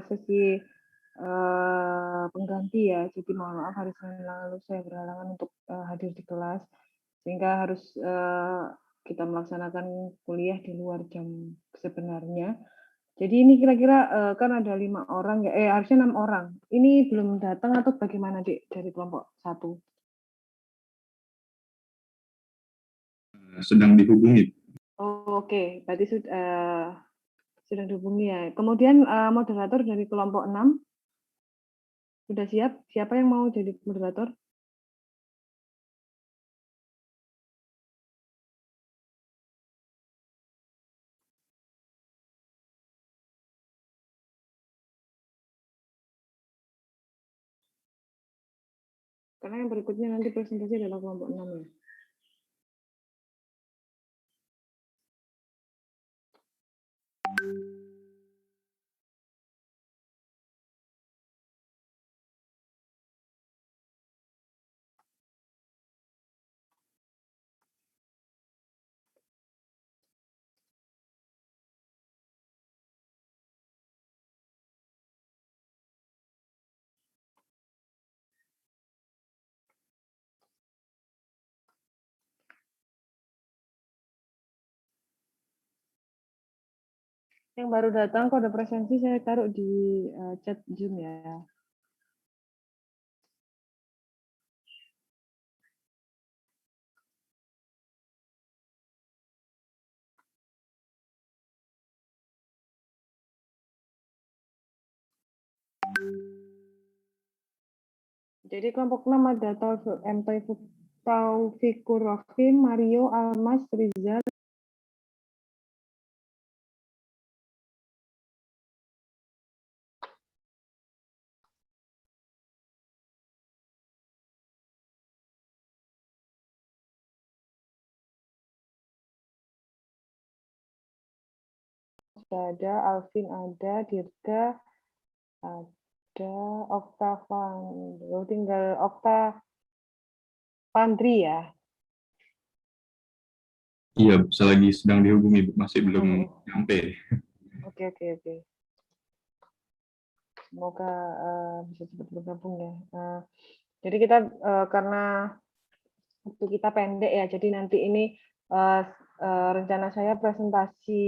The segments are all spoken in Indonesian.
sesi pengganti ya. Jadi mohon maaf hari Senin lalu saya berhalangan untuk hadir di kelas, sehingga harus kita melaksanakan kuliah di luar jam sebenarnya. Jadi ini kira-kira kan ada 5 orang ya, harusnya 6 orang. Ini belum datang atau bagaimana, Dik, dari kelompok 1? Sedang dihubungi. Oh, oke, berarti sedang dihubungi ya. Kemudian moderator dari kelompok 6 sudah siap? Siapa yang mau jadi moderator? Karena yang berikutnya nanti presentasi adalah kelompok 6 ya. Yang baru datang kode presensi saya taruh di chat Zoom ya. Jadi kelompok 6 ada Taufikur Rahim, Mario, Almas, Rizal. Ada Alvin, ada Dirga, ada Oktavan, tinggal Okta Pandri ya. Iya, selagi sedang dihubungi, masih belum sampai. Oke. Semoga bisa cepat bergabung ya. Jadi kita karena waktu kita pendek ya, jadi nanti ini rencana saya presentasi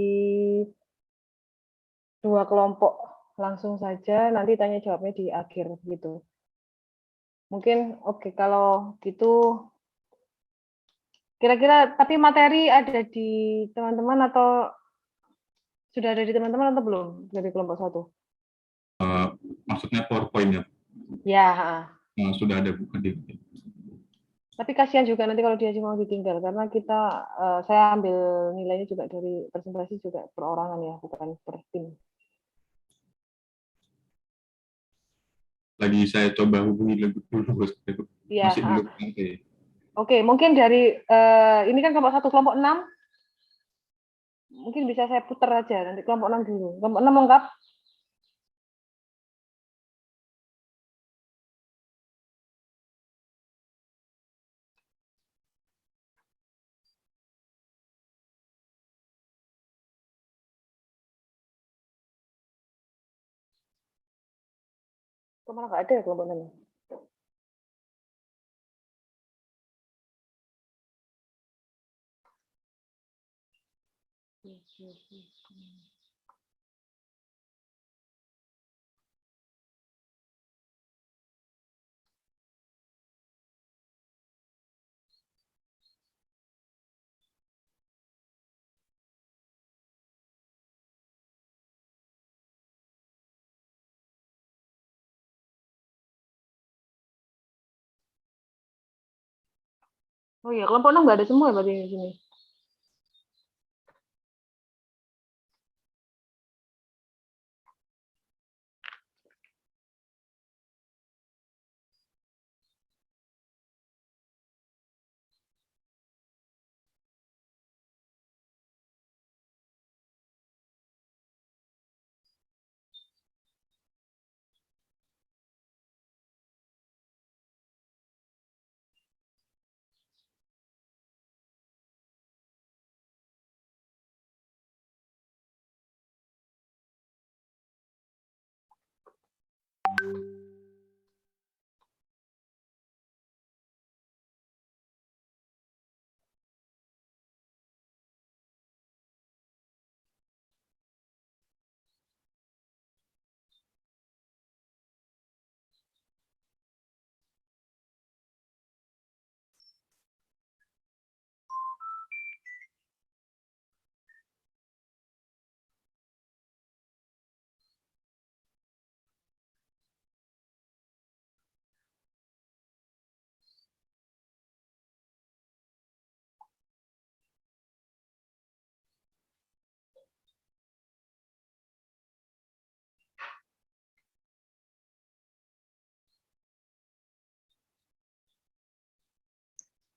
2 kelompok langsung saja, nanti tanya jawabnya di akhir gitu. Mungkin oke, kalau gitu kira-kira tapi materi ada di teman-teman atau sudah ada di teman-teman atau belum dari kelompok 1? Maksudnya PowerPoint-nya? Ya. Sudah ada bukan di. Tapi kasihan juga nanti kalau dia cuma ditinggal, karena kita saya ambil nilainya juga dari presentasi juga perorangan ya, bukan per tim. Lagi saya coba hubungi dulu, Ya. masih belum sampai. Oke, mungkin dari ini kan kelompok 1, kelompok 6, mungkin bisa saya putar aja nanti kelompok 6 dulu. Kelompok 6 lengkap? Kemana nggak ada ya kelompok 6? Oh iya, kelompok 6 nggak ada semua berarti di sini.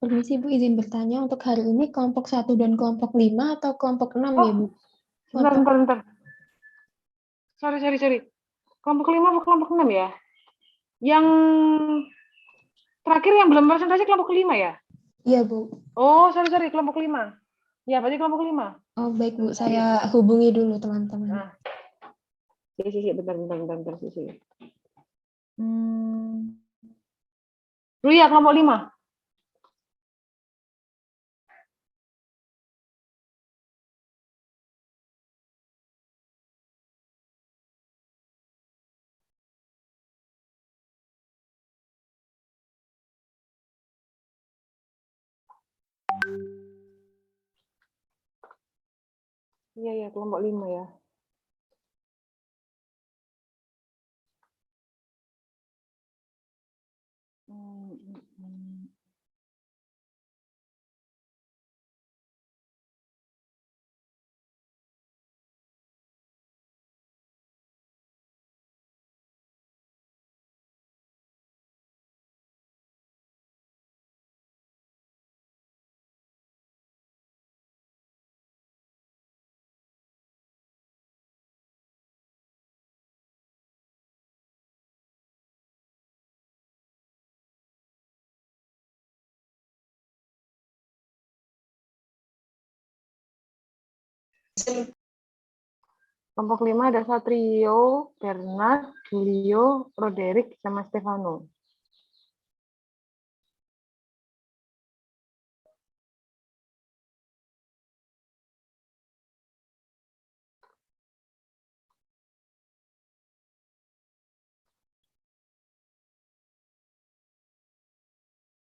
Permisi Bu, izin bertanya untuk hari ini kelompok 1 dan kelompok 5 atau kelompok 6 ya Bu? Bentar. Sorry. Kelompok 5 atau kelompok 6 ya? Yang terakhir yang belum presentasi kelompok 5 ya? Iya Bu. Oh, sorry, kelompok 5. Ya, berarti kelompok 5. Oh baik Bu, saya hubungi dulu teman-teman. Nah. Bentar, sisi. Dulu ya, kelompok 5. Iya, kelompok 5 ya. Kelompok 5 ada Satrio, Bernard, Julio, Roderick, sama Stefano.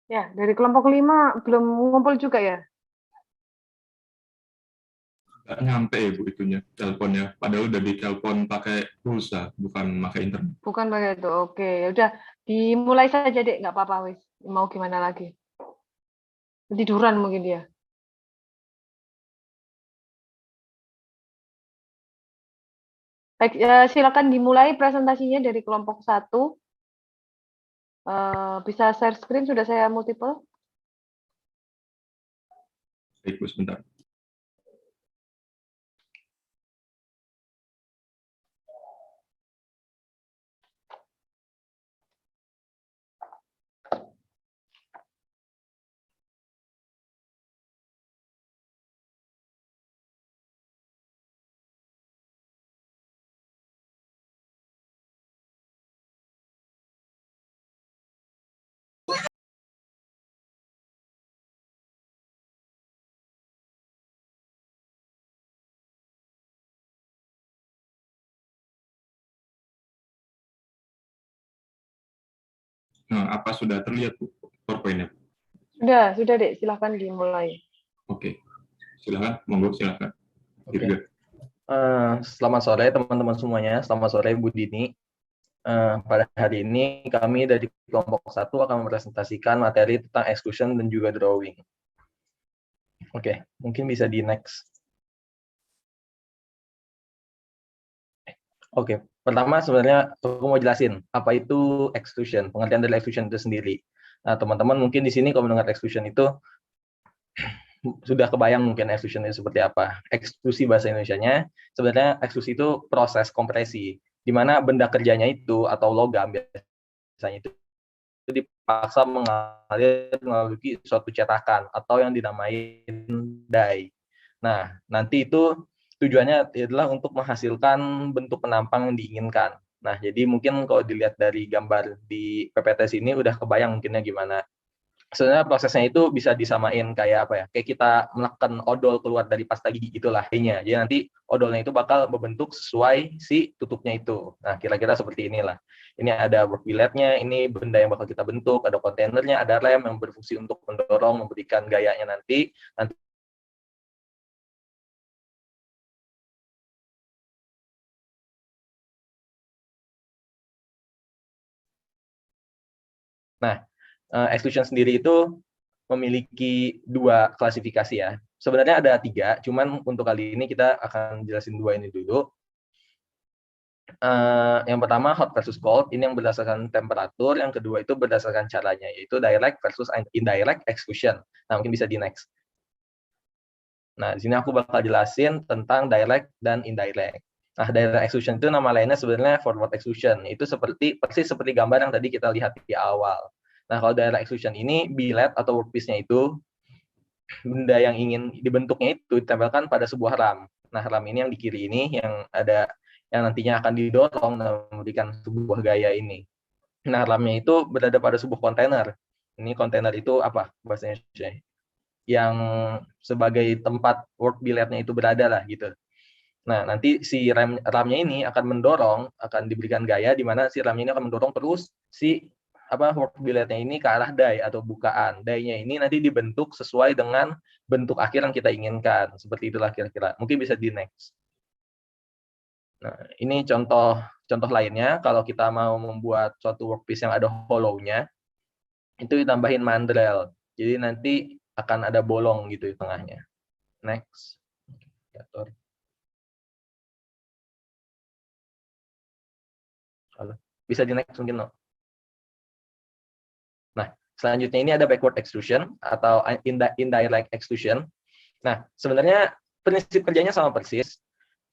Ya, dari kelompok 5 belum ngumpul juga ya? Nggak nyampe ya Bu itunya, teleponnya. Padahal udah ditelepon pakai pulsa, bukan pakai internet. Bukan pakai itu. Oke, ya udah dimulai saja Dek, nggak apa-apa wis. Mau gimana lagi? Tiduran mungkin dia. Baik, silakan dimulai presentasinya dari kelompok 1. Bisa share screen, sudah saya multiple. Baik Bu, sebentar. Nah, apa sudah terlihat Bu PowerPoint-nya? Sudah Dek, silahkan dimulai. Oke, silakan, monggo silakan. Oke. Selamat sore teman-teman semuanya, selamat sore Bu Dini. Pada hari ini kami dari kelompok 1 akan mempresentasikan materi tentang exclusion dan juga drawing. Oke, mungkin bisa di next. Oke, pertama sebenarnya aku mau jelasin apa itu exclusion, pengertian dari exclusion itu sendiri. Nah, teman-teman mungkin di sini kalau mendengar exclusion itu sudah kebayang mungkin exclusion itu seperti apa. Eksklusi bahasa Indonesianya, sebenarnya eksklusi itu proses kompresi, di mana benda kerjanya itu atau logam biasanya itu dipaksa mengalir melalui suatu cetakan atau yang dinamai die. Nah, nanti itu tujuannya adalah untuk menghasilkan bentuk penampang yang diinginkan. Nah, jadi mungkin kalau dilihat dari gambar di PPT ini udah kebayang mungkinnya gimana. Sebenarnya prosesnya itu bisa disamain kayak apa ya? Kayak kita melakukan odol keluar dari pasta gigi itulah intinya. Jadi nanti odolnya itu bakal membentuk sesuai si tutupnya itu. Nah, kira-kira seperti inilah. Ini ada work billetnya, ini benda yang bakal kita bentuk, ada kontainernya, ada rem yang berfungsi untuk mendorong, memberikan gayanya nanti. Nah, extrusion sendiri itu memiliki 2 klasifikasi ya. Sebenarnya ada 3, cuman untuk kali ini kita akan jelasin 2 ini dulu. Yang pertama hot versus cold, ini yang berdasarkan temperatur, yang kedua itu berdasarkan caranya, yaitu direct versus indirect extrusion. Nah, mungkin bisa di next. Nah, di sini aku bakal jelasin tentang direct dan indirect. Nah, direct extrusion itu nama lainnya sebenarnya forward extrusion. Itu persis seperti gambar yang tadi kita lihat di awal. Nah, kalau direct extrusion ini billet atau workpiece-nya itu benda yang ingin dibentuknya itu ditempelkan pada sebuah ram. Nah, ram ini yang di kiri ini yang ada yang nantinya akan didorong dan memberikan sebuah gaya ini. Nah, ramnya itu berada pada sebuah kontainer. Ini kontainer itu apa bahasanya? Yang sebagai tempat work billetnya itu berada lah gitu. Nah, nanti si ramnya ini akan mendorong, akan diberikan gaya di mana si ramnya ini akan mendorong terus si work billetnya ini ke arah die atau bukaan. Die-nya ini nanti dibentuk sesuai dengan bentuk akhir yang kita inginkan. Seperti itulah kira-kira. Mungkin bisa di next. Nah, ini contoh lainnya kalau kita mau membuat suatu workpiece yang ada hollow-nya, itu ditambahin mandrel. Jadi nanti akan ada bolong gitu di tengahnya. Next. Bisa di next mungkin, no? Nah, selanjutnya ini ada backward extrusion atau indirect extrusion. Nah, sebenarnya prinsip kerjanya sama persis,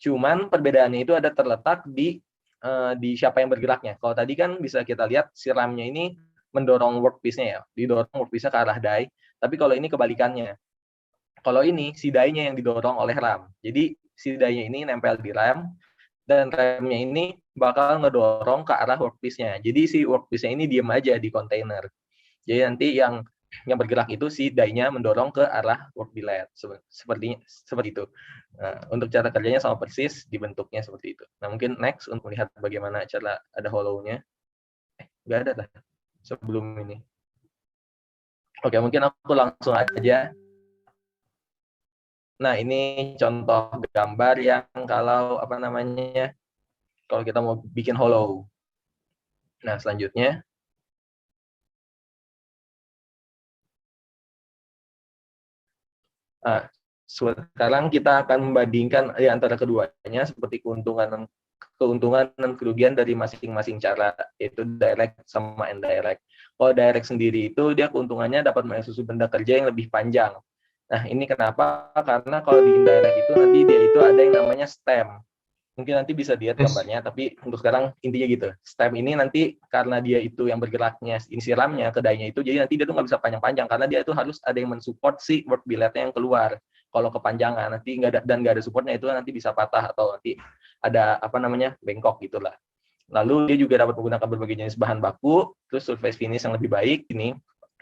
cuman perbedaannya itu ada terletak di siapa yang bergeraknya. Kalau tadi kan bisa kita lihat si ramnya ini mendorong workpiece-nya ya, didorong workpiece-nya ke arah die. Tapi kalau ini kebalikannya. Kalau ini si die-nya yang didorong oleh ram. Jadi si die-nya ini nempel di ram dan remnya ini bakal ngedorong ke arah workpiece-nya. Jadi si workpiece-nya ini diam aja di kontainer. Jadi nanti yang bergerak itu si die-nya mendorong ke arah work billet. Seperti itu. Nah, untuk cara kerjanya sama persis, dibentuknya seperti itu. Nah, mungkin next untuk melihat bagaimana cara ada hollow-nya. Nggak ada lah sebelum ini. Oke, mungkin aku langsung aja. Nah, ini contoh gambar yang kalau kalau kita mau bikin hollow. Nah, selanjutnya sekarang kita akan membandingkan antara keduanya seperti keuntungan dan kerugian dari masing-masing cara, yaitu direct sama indirect. Kalau direct sendiri itu dia keuntungannya dapat mengeksekusi benda kerja yang lebih panjang. Nah, ini kenapa? Karena kalau di indirect itu nanti dia itu ada yang namanya stem. Mungkin nanti bisa dilihat gambarnya, tapi untuk sekarang intinya gitu. Stem ini nanti karena dia itu yang bergeraknya, ini siramnya, kedainya itu, jadi nanti dia tuh nggak bisa panjang-panjang, karena dia itu harus ada yang mensupport si work billetnya yang keluar. Kalau kepanjangan nanti nggak ada supportnya itu nanti bisa patah atau nanti ada bengkok gitulah. Lalu dia juga dapat menggunakan berbagai jenis bahan baku, terus surface finish yang lebih baik. Ini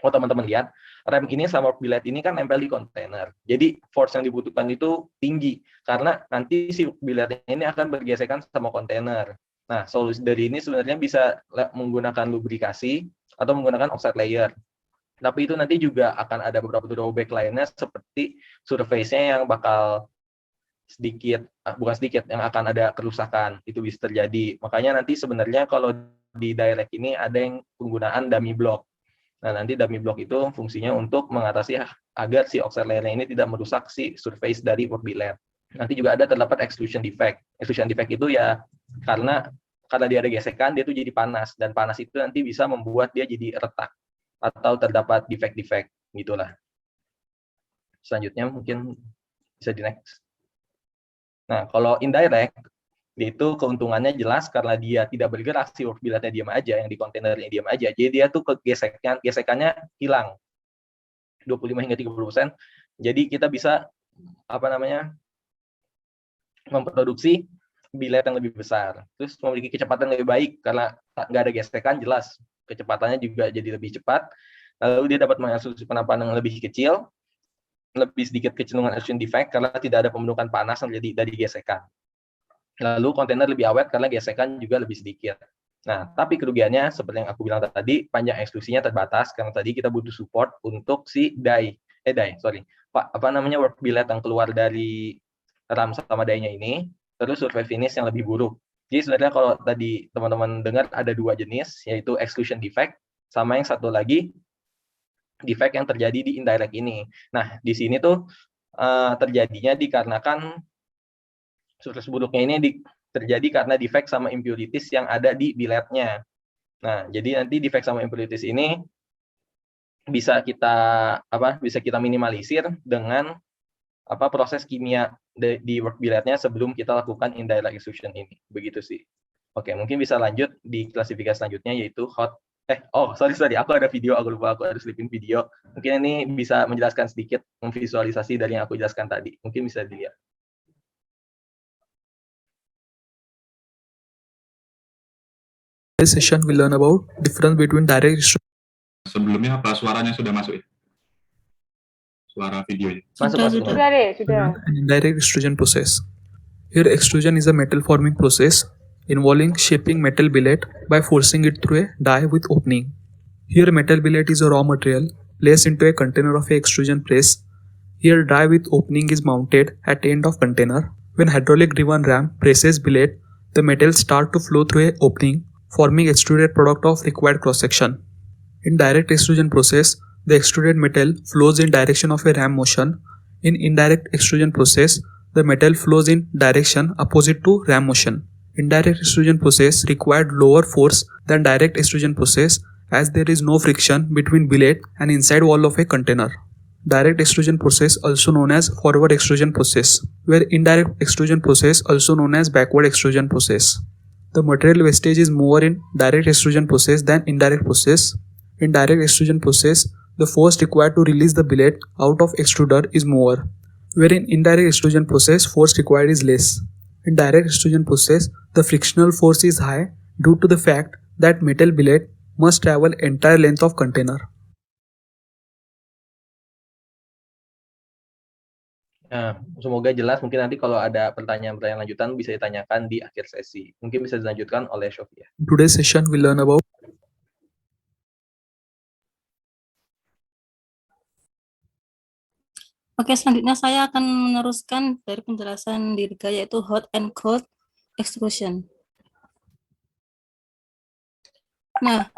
teman-teman lihat, rem ini sama work billet ini kan nempel di kontainer. Jadi force yang dibutuhkan itu tinggi karena nanti si work billetnya ini akan bergesekan sama kontainer. Nah, solusi dari ini sebenarnya bisa menggunakan lubrikasi atau menggunakan offset layer. Tapi itu nanti juga akan ada beberapa drawback lainnya seperti surface-nya yang bakal yang akan ada kerusakan, itu bisa terjadi. Makanya nanti sebenarnya kalau di direct ini ada yang penggunaan dummy block. Nah, nanti dummy block itu fungsinya untuk mengatasi agar si offset layer-nya ini tidak merusak si surface dari work billet. Nanti juga ada terdapat extrusion defect. Extrusion defect itu ya karena dia ada gesekan, dia itu jadi panas, dan panas itu nanti bisa membuat dia jadi retak atau terdapat defect-defect gitulah. Selanjutnya mungkin bisa di next. Nah, kalau indirect itu keuntungannya jelas karena dia tidak bergerak, si work billetnya diam aja, yang di kontainernya diam aja. Jadi dia tuh gesekannya hilang 25 hingga 30%. Jadi kita bisa memproduksi bilet yang lebih besar. Terus memiliki kecepatan lebih baik karena nggak ada gesekan, jelas kecepatannya juga jadi lebih cepat. Lalu dia dapat mengeksekusi penampakan yang lebih kecil, lebih sedikit kecenderungan extrusion defect karena tidak ada pembentukan panas yang terjadi dari gesekan. Lalu kontainer lebih awet karena gesekan juga lebih sedikit. Nah, tapi kerugiannya seperti yang aku bilang tadi, panjang eksklusinya terbatas karena tadi kita butuh support untuk si work billet yang keluar dari ram sama die-nya ini, terus surface finish yang lebih buruk. Jadi sebenarnya kalau tadi teman-teman dengar ada dua jenis, yaitu exclusion defect sama yang satu lagi defect yang terjadi di indirect ini. Nah, di sini tuh terjadinya dikarenakan surface buruknya ini terjadi karena defect sama impurities yang ada di billetnya. Nah, jadi nanti defect sama impurities ini bisa kita minimalisir dengan proses kimia di work billetnya sebelum kita lakukan indirect extrusion ini. Begitu sih. Oke, mungkin bisa lanjut di klasifikasi selanjutnya yaitu sorry, aku ada video, aku lupa, aku harus selipin video. Mungkin ini bisa menjelaskan sedikit, memvisualisasi dari yang aku jelaskan tadi. Mungkin bisa dilihat. This session will learn about difference between direct extrusion. Sebelumnya apa suaranya sudah masuk ya? Suara videonya. Sudah. And indirect extrusion process. Here extrusion is a metal forming process involving shaping metal billet by forcing it through a die with opening. Here metal billet is a raw material placed into a container of a extrusion press. Here die with opening is mounted at the end of container. When hydraulic driven ram presses billet, the metal start to flow through a opening, forming extruded product of required cross section. In direct extrusion process, the extruded metal flows in direction of a ram motion. In indirect extrusion process, the metal flows in direction opposite to ram motion. Indirect extrusion process required lower force than direct extrusion process as there is no friction between billet and inside wall of a container. Direct extrusion process also known as forward extrusion process, where indirect extrusion process also known as backward extrusion process. The material wastage is more in direct extrusion process than indirect process. In direct extrusion process, the force required to release the billet out of extruder is more, where in indirect extrusion process, force required is less. In direct extrusion process, the frictional force is high due to the fact that metal billet must travel entire length of container. Nah, semoga jelas. Mungkin nanti kalau ada pertanyaan-pertanyaan lanjutan bisa ditanyakan di akhir sesi. Mungkin bisa dilanjutkan oleh Sofia. Today's session will learn about Oke, selanjutnya saya akan meneruskan dari penjelasan Dirga, yaitu hot and cold extrusion. Nah,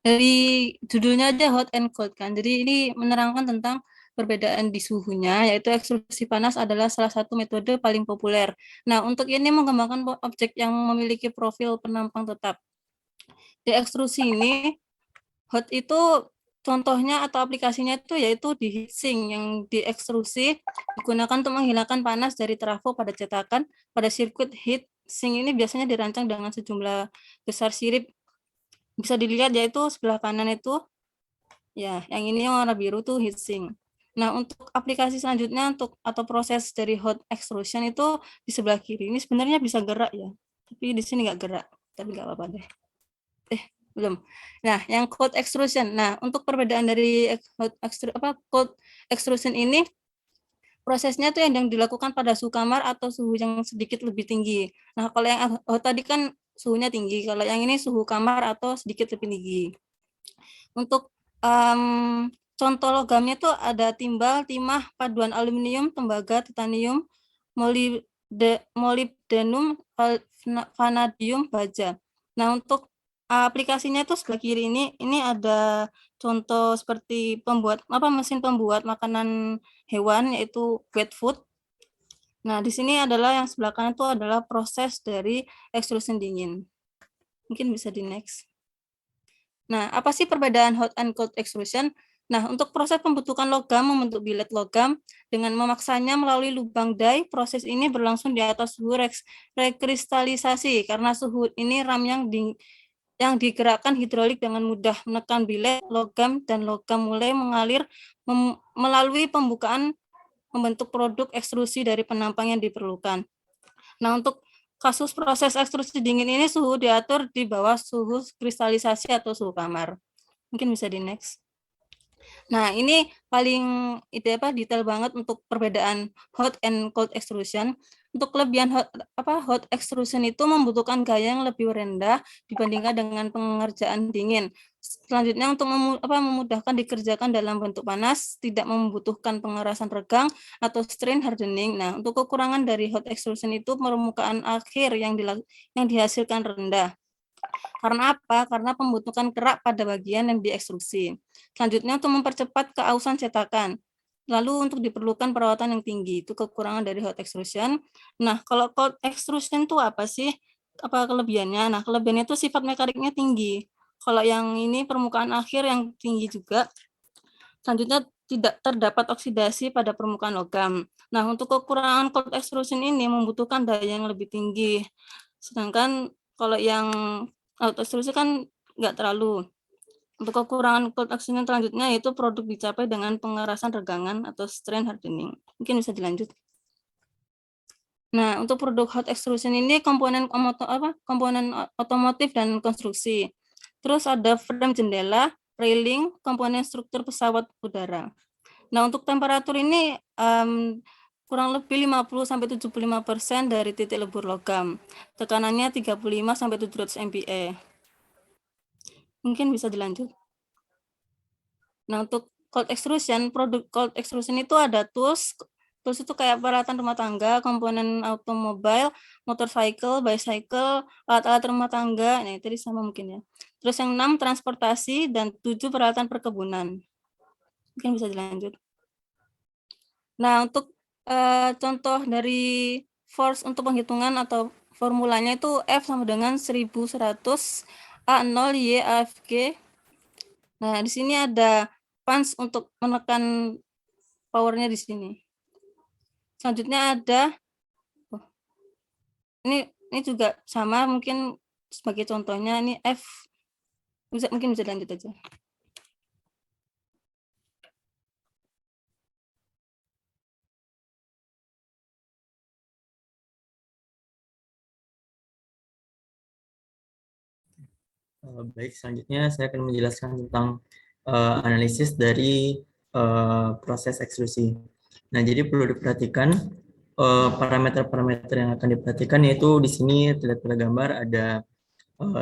dari judulnya aja hot and cold kan, jadi ini menerangkan tentang perbedaan di suhunya, yaitu ekstrusi panas adalah salah satu metode paling populer. Nah, untuk ini mengembangkan objek yang memiliki profil penampang tetap. Di ekstrusi ini, hot itu contohnya atau aplikasinya itu yaitu di heat sink yang diekstrusi digunakan untuk menghilangkan panas dari trafo pada cetakan. Pada sirkuit heat sink ini biasanya dirancang dengan sejumlah besar sirip. Bisa dilihat yaitu sebelah kanan itu, ya, yang ini yang warna biru tuh heat sink. Nah, untuk aplikasi selanjutnya atau proses dari hot extrusion itu di sebelah kiri. Ini sebenarnya bisa gerak ya, tapi di sini nggak gerak, tapi nggak apa-apa deh. Belum. Nah, yang cold extrusion. Nah, untuk perbedaan dari cold extrusion ini, prosesnya tuh yang dilakukan pada suhu kamar atau suhu yang sedikit lebih tinggi. Nah, kalau yang tadi kan suhunya tinggi, kalau yang ini suhu kamar atau sedikit lebih tinggi. Untuk contoh logamnya tuh ada timbal, timah, paduan aluminium, tembaga, titanium, molybdenum, vanadium, baja. Nah, untuk aplikasinya itu sebelah kiri ini ada contoh seperti mesin pembuat makanan hewan yaitu wet food. Nah, di sini adalah yang sebelah kanan itu adalah proses dari extrusion dingin. Mungkin bisa di next. Nah, apa sih perbedaan hot and cold extrusion? Nah, untuk proses pembentukan logam membentuk billet logam dengan memaksanya melalui lubang die, proses ini berlangsung di atas suhu rekristalisasi karena suhu ini ram yang digerakkan hidrolik dengan mudah menekan billet logam dan logam mulai mengalir melalui pembukaan membentuk produk ekstrusi dari penampang yang diperlukan. Nah, untuk kasus proses ekstrusi dingin ini suhu diatur di bawah suhu kristalisasi atau suhu kamar. Mungkin bisa di next. Nah, ini paling detail banget untuk perbedaan hot and cold extrusion. Untuk kelebihan hot extrusion itu membutuhkan gaya yang lebih rendah dibandingkan dengan pengerjaan dingin. Selanjutnya untuk memudahkan dikerjakan dalam bentuk panas, tidak membutuhkan pengerasan regang atau strain hardening. Nah, untuk kekurangan dari hot extrusion itu permukaan akhir yang dihasilkan rendah. Karena apa? Karena pembentukan kerak pada bagian yang diekstrusi. Selanjutnya untuk mempercepat keausan cetakan. Lalu untuk diperlukan perawatan yang tinggi, itu kekurangan dari hot extrusion. Nah, kalau cold extrusion itu apa sih? Apa kelebihannya? Nah, kelebihannya itu sifat mekaniknya tinggi. Kalau yang ini permukaan akhir yang tinggi juga. Selanjutnya tidak terdapat oksidasi pada permukaan logam. Nah, untuk kekurangan cold extrusion ini membutuhkan daya yang lebih tinggi. Sedangkan kalau yang hot extrusion kan nggak terlalu. Untuk kekurangan cold extrusion selanjutnya yaitu produk dicapai dengan pengerasan regangan atau strain hardening. Mungkin bisa dilanjut. Nah, untuk produk hot extrusion ini komponen otomotif dan konstruksi. Terus ada frame jendela, railing, komponen struktur pesawat udara. Nah, untuk temperatur ini kurang lebih 50-75% dari titik lebur logam. Tekanannya 35-700 MPa. Mungkin bisa dilanjut. Nah, untuk cold extrusion, produk cold extrusion itu ada tools. Tools itu kayak peralatan rumah tangga, komponen automobil, motorcycle, bicycle, alat-alat rumah tangga. Nah, itu sama mungkin ya. Terus yang 6 transportasi dan 7 peralatan perkebunan. Mungkin bisa dilanjut. Nah, untuk contoh dari force untuk penghitungan atau formulanya itu F sama dengan 1100 A0 Y AFG. Nah, di sini ada punch untuk menekan powernya di sini. Selanjutnya ada ini juga sama, mungkin sebagai contohnya ini F. Mungkin bisa lanjut aja. Baik, selanjutnya saya akan menjelaskan tentang analisis dari proses ekstrusi. Nah, jadi perlu diperhatikan parameter-parameter yang akan diperhatikan, yaitu di sini terlihat pada gambar ada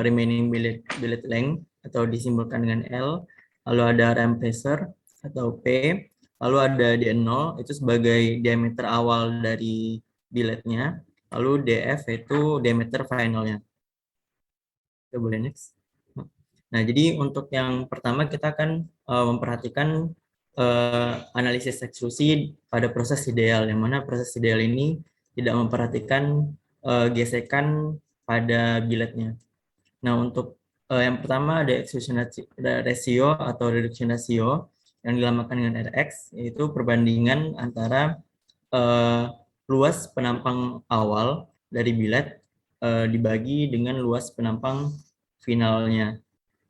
remaining billet length atau disimbolkan dengan L, lalu ada ram pressure atau P, lalu ada D0 itu sebagai diameter awal dari billetnya, lalu DF itu diameter finalnya. Kita boleh next. Nah, jadi untuk yang pertama kita akan memperhatikan analisis ekstrusi pada proses ideal, yang mana proses ideal ini tidak memperhatikan gesekan pada billetnya. Nah, untuk yang pertama ada extrusion ratio atau reduction ratio yang dinamakan dengan RX, yaitu perbandingan antara luas penampang awal dari billet dibagi dengan luas penampang finalnya.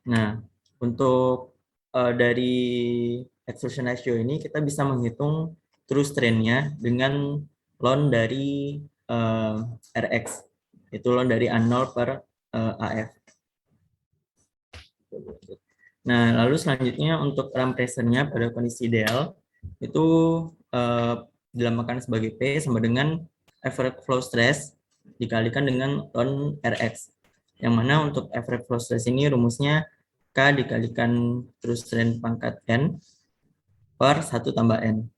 Nah, untuk dari extrusion ratio ini kita bisa menghitung true strain-nya dengan ln dari RX, itu ln dari A0 per AF. Nah, lalu selanjutnya untuk ram pressure-nya pada kondisi ideal itu dilambangkan sebagai P sama dengan average flow stress dikalikan dengan ln RX. Yang mana untuk average flow stress ini rumusnya K dikalikan true strain pangkat N per 1 tambah N.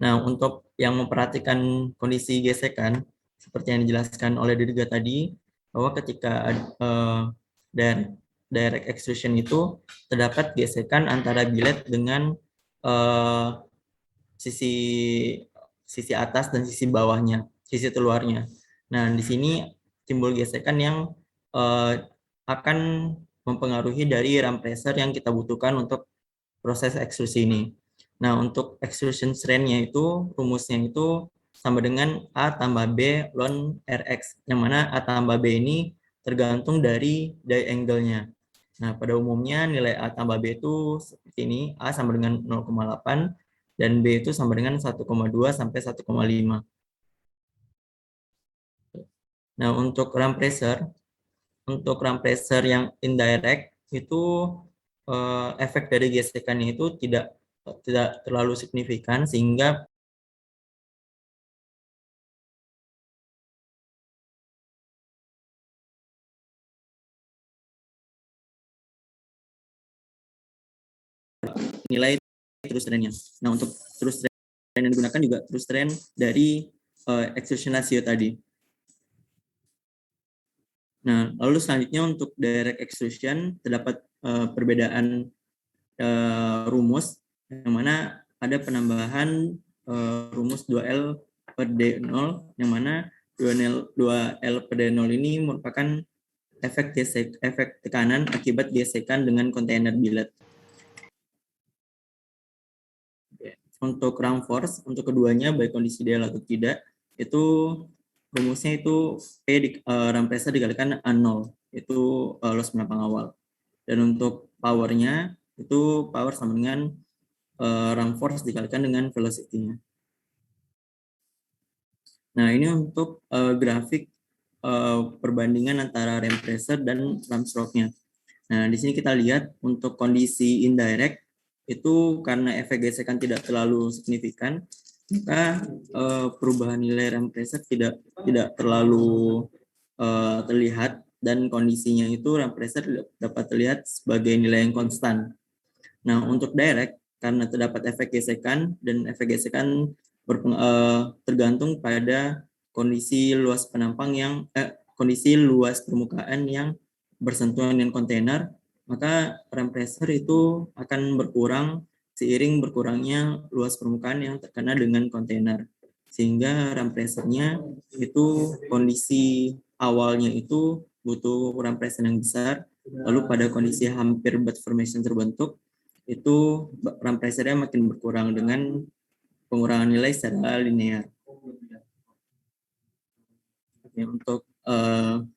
Nah, untuk yang memperhatikan kondisi gesekan, seperti yang dijelaskan oleh Dirga tadi, bahwa ketika direct extrusion itu terdapat gesekan antara billet dengan sisi atas dan sisi bawahnya, sisi keluarnya. Nah, di sini timbul gesekan yang akan mempengaruhi dari ram pressure yang kita butuhkan untuk proses ekstrusi ini. Nah, untuk extrusion strain-nya itu, rumusnya itu sama dengan A tambah B ln RX, yang mana A tambah B ini tergantung dari angle-nya. Nah, pada umumnya nilai A tambah B itu seperti ini, A sama dengan 0,8, dan B itu sama dengan 1,2 sampai 1,5. Nah, untuk ram pressure yang indirect itu efek dari gesekannya itu tidak terlalu signifikan, sehingga nilai terus trennya. Nah, untuk terus tren yang digunakan juga terus tren dari extrusion ratio tadi. Nah, lalu selanjutnya untuk direct extrusion terdapat perbedaan rumus, yang mana ada penambahan rumus 2L per D0, yang mana 2L per D0 ini merupakan efek tekanan akibat gesekan dengan kontainer billet. Untuk ram force, untuk keduanya baik kondisi ideal atau tidak, itu rumusnya itu P ram pressure dikalikan A0, itu loss penampang awal. Dan untuk powernya, itu power sama dengan ram force dikalikan dengan velocity-nya. Nah, ini untuk grafik perbandingan antara ram pressure dan ram stroke-nya. Nah, di sini kita lihat untuk kondisi indirect, itu karena efek gesekan tidak terlalu signifikan, maka perubahan nilai ram pressure tidak terlalu terlihat, dan kondisinya itu ram pressure dapat terlihat sebagai nilai yang konstan. Nah, untuk direct, karena terdapat efek gesekan, dan efek gesekan tergantung pada kondisi luas penampang kondisi luas permukaan yang bersentuhan dengan kontainer, maka ram pressure itu akan berkurang seiring berkurangnya luas permukaan yang terkena dengan kontainer, sehingga ram pressure-nya itu kondisi awalnya itu butuh ram pressure yang besar, lalu pada kondisi hampir bed formation terbentuk, itu ram pressure-nya makin berkurang dengan pengurangan nilai secara linear. Oke, untuk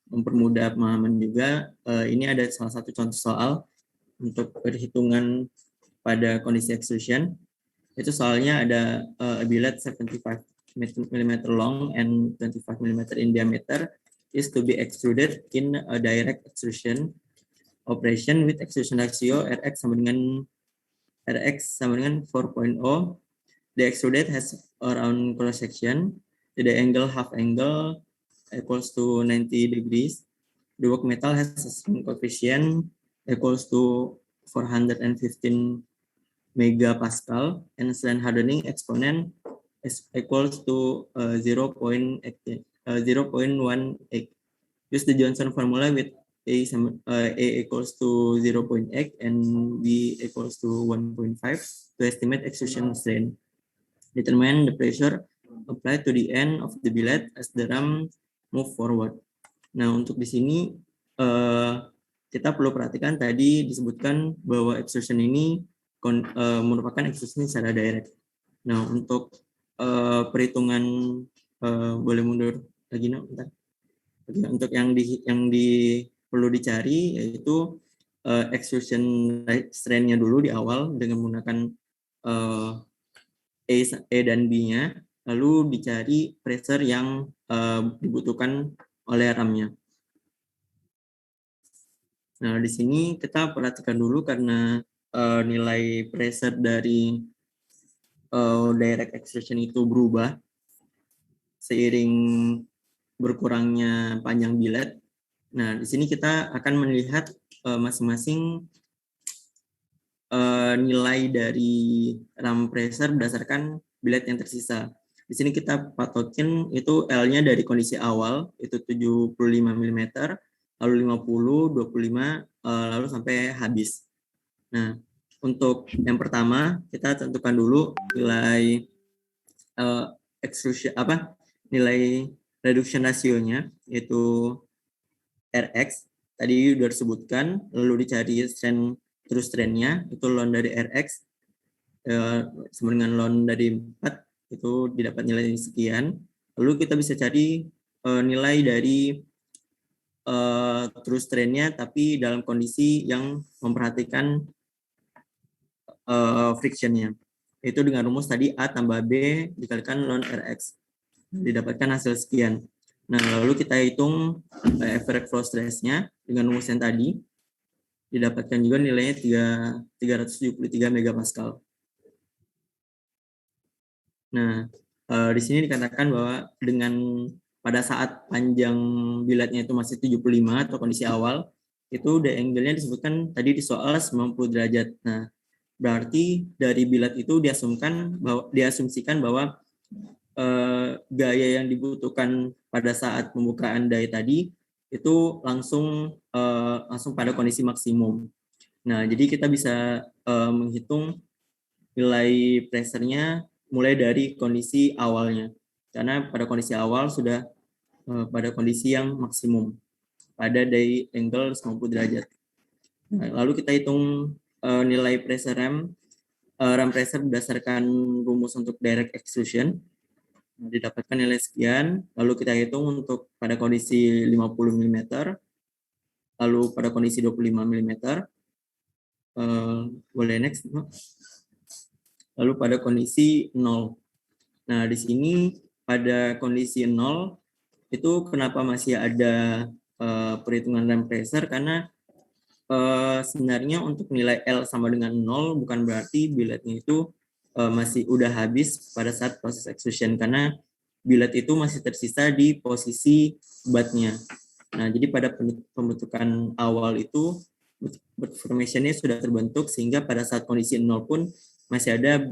mempermudah pemahaman juga, ini ada salah satu contoh soal untuk perhitungan pada kondisi extrusion. Itu soalnya ada a billet 75 mm long and 25 mm in diameter is to be extruded in a direct extrusion operation with extrusion ratio Rx sama dengan 4.0. The extruded has a round cross section. The angle half angle equals to 90 degrees. The work metal has a strain coefficient equals to 415 megapascal, and strain hardening exponent is equals to 0.18. Use the Johnson formula with A equals to 0.8 and B equals to 1.5 to estimate extrusion strain. Determine the pressure applied to the end of the billet as the ram move forward. Nah, untuk di sini kita perlu perhatikan tadi disebutkan bahwa extrusion ini merupakan extrusion secara direct. Nah, untuk perhitungan boleh mundur lagi, no? Bentar. Untuk yang perlu dicari yaitu extrusion strain-nya dulu di awal dengan menggunakan E dan B-nya, lalu dicari pressure yang dibutuhkan oleh RAM-nya. Nah, di sini kita perhatikan dulu karena nilai pressure dari direct extrusion itu berubah seiring berkurangnya panjang billet. Nah, di sini kita akan melihat masing-masing nilai dari ram pressure berdasarkan billet yang tersisa. Di sini kita patokin itu L-nya dari kondisi awal, itu 75 mm, lalu 50, 25, lalu sampai habis. Nah, untuk yang pertama, kita tentukan dulu nilai nilai reduction ratio-nya, yaitu Rx. Tadi sudah disebutkan, lalu dicari strain terus trennya, itu ln dari Rx sama dengan ln dari 4, itu didapat nilai sekian. Lalu kita bisa cari nilai dari terus trennya, tapi dalam kondisi yang memperhatikan frictionnya. Itu dengan rumus tadi A tambah B dikalikan ln Rx. Didapatkan hasil sekian. Nah, lalu kita hitung average flow stress-nya dengan rumus yang tadi, didapatkan juga nilainya 373 megapascal. Nah, di sini dikatakan bahwa dengan pada saat panjang bilatnya itu masih 75 atau kondisi awal, itu the angle-nya disebutkan tadi di soal 90 derajat. Nah, berarti dari bilat itu diasumsikan bahwa gaya yang dibutuhkan pada saat pembukaan daya tadi itu langsung pada kondisi maksimum. Nah, jadi kita bisa menghitung nilai pressure-nya mulai dari kondisi awalnya. Karena pada kondisi awal sudah pada kondisi yang maksimum pada dari angle 90 derajat. Nah, lalu kita hitung nilai pressure ram pressure berdasarkan rumus untuk direct extrusion. Nah, didapatkan nilai sekian, lalu kita hitung untuk pada kondisi 50 mm, lalu pada kondisi 25 mm. Boleh next. Lalu pada kondisi 0. Nah, di sini pada kondisi 0 itu kenapa masih ada perhitungan ram pressure, karena sebenarnya untuk nilai L sama dengan 0 bukan berarti biletnya itu masih udah habis pada saat proses extrusion, karena bilet itu masih tersisa di posisi batnya. Nah, jadi pada pembentukan awal itu bird formation-nya sudah terbentuk, sehingga pada saat kondisi 0 pun masih ada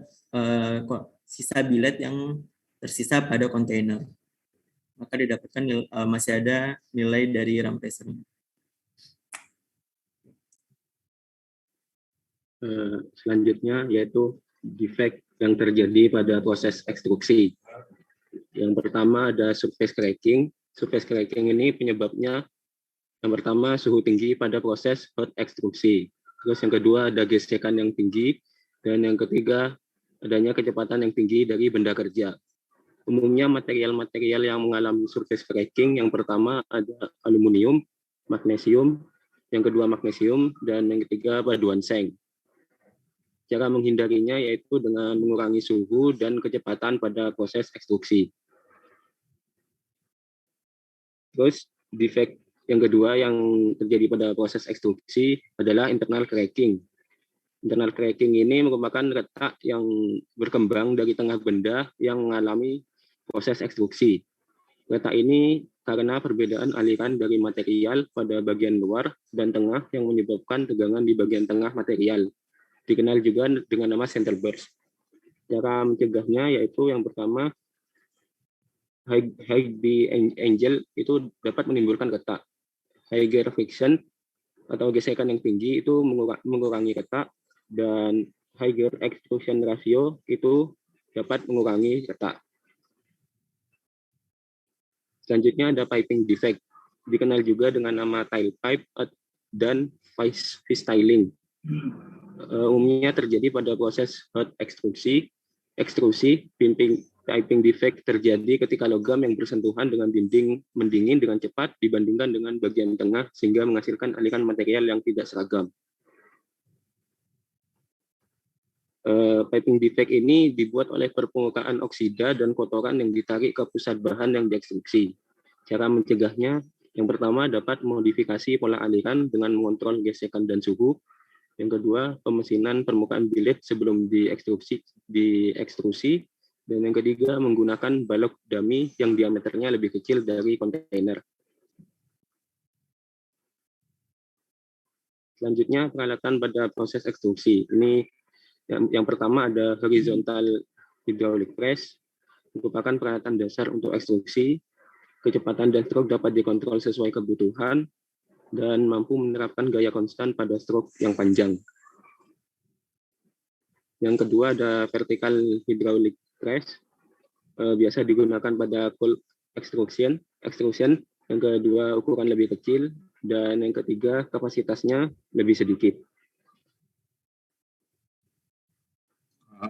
sisa bilet yang tersisa pada kontainer. Maka didapatkan masih ada nilai dari ram pressure. Selanjutnya yaitu defect yang terjadi pada proses ekstruksi. Yang pertama ada surface cracking. Surface cracking ini penyebabnya yang pertama suhu tinggi pada proses hot ekstruksi. Terus yang kedua ada gesekan yang tinggi, dan yang ketiga adanya kecepatan yang tinggi dari benda kerja. Umumnya material-material yang mengalami surface cracking yang pertama ada aluminium, magnesium, yang kedua magnesium, dan yang ketiga baduan seng. Cara menghindarinya yaitu dengan mengurangi suhu dan kecepatan pada proses ekstruksi. Terus defect yang kedua yang terjadi pada proses ekstruksi adalah internal cracking. Internal cracking ini merupakan retak yang berkembang dari tengah benda yang mengalami proses ekstruksi. Retak ini karena perbedaan aliran dari material pada bagian luar dan tengah yang menyebabkan tegangan di bagian tengah material. Dikenal juga dengan nama center burst. Cara mencegahnya yaitu yang pertama, high B angle itu dapat menimbulkan retak. Higher friction atau gesekan yang tinggi itu mengurangi retak, dan higher extrusion ratio itu dapat mengurangi retak. Selanjutnya ada piping defect, dikenal juga dengan nama tile pipe dan fistyling. Umumnya terjadi pada proses hot ekstrusi. Piping defect terjadi ketika logam yang bersentuhan dengan dinding mendingin dengan cepat dibandingkan dengan bagian tengah, sehingga menghasilkan aliran material yang tidak seragam. Piping defect ini dibuat oleh permukaan oksida dan kotoran yang ditarik ke pusat bahan yang diekstruksi. Cara mencegahnya, yang pertama dapat modifikasi pola aliran dengan mengontrol gesekan dan suhu. Yang kedua, pemesinan permukaan bilet sebelum diekstrusi. Dan yang ketiga, menggunakan balok dummy yang diameternya lebih kecil dari kontainer. Selanjutnya, peralatan pada proses ekstrusi. Ini yang pertama ada horizontal hydraulic press, merupakan peralatan dasar untuk ekstruksi. Kecepatan dan stroke dapat dikontrol sesuai kebutuhan dan mampu menerapkan gaya konstan pada stroke yang panjang. Yang kedua ada vertical hydraulic press, biasa digunakan pada cold extrusion. Yang kedua ukuran lebih kecil, dan yang ketiga kapasitasnya lebih sedikit.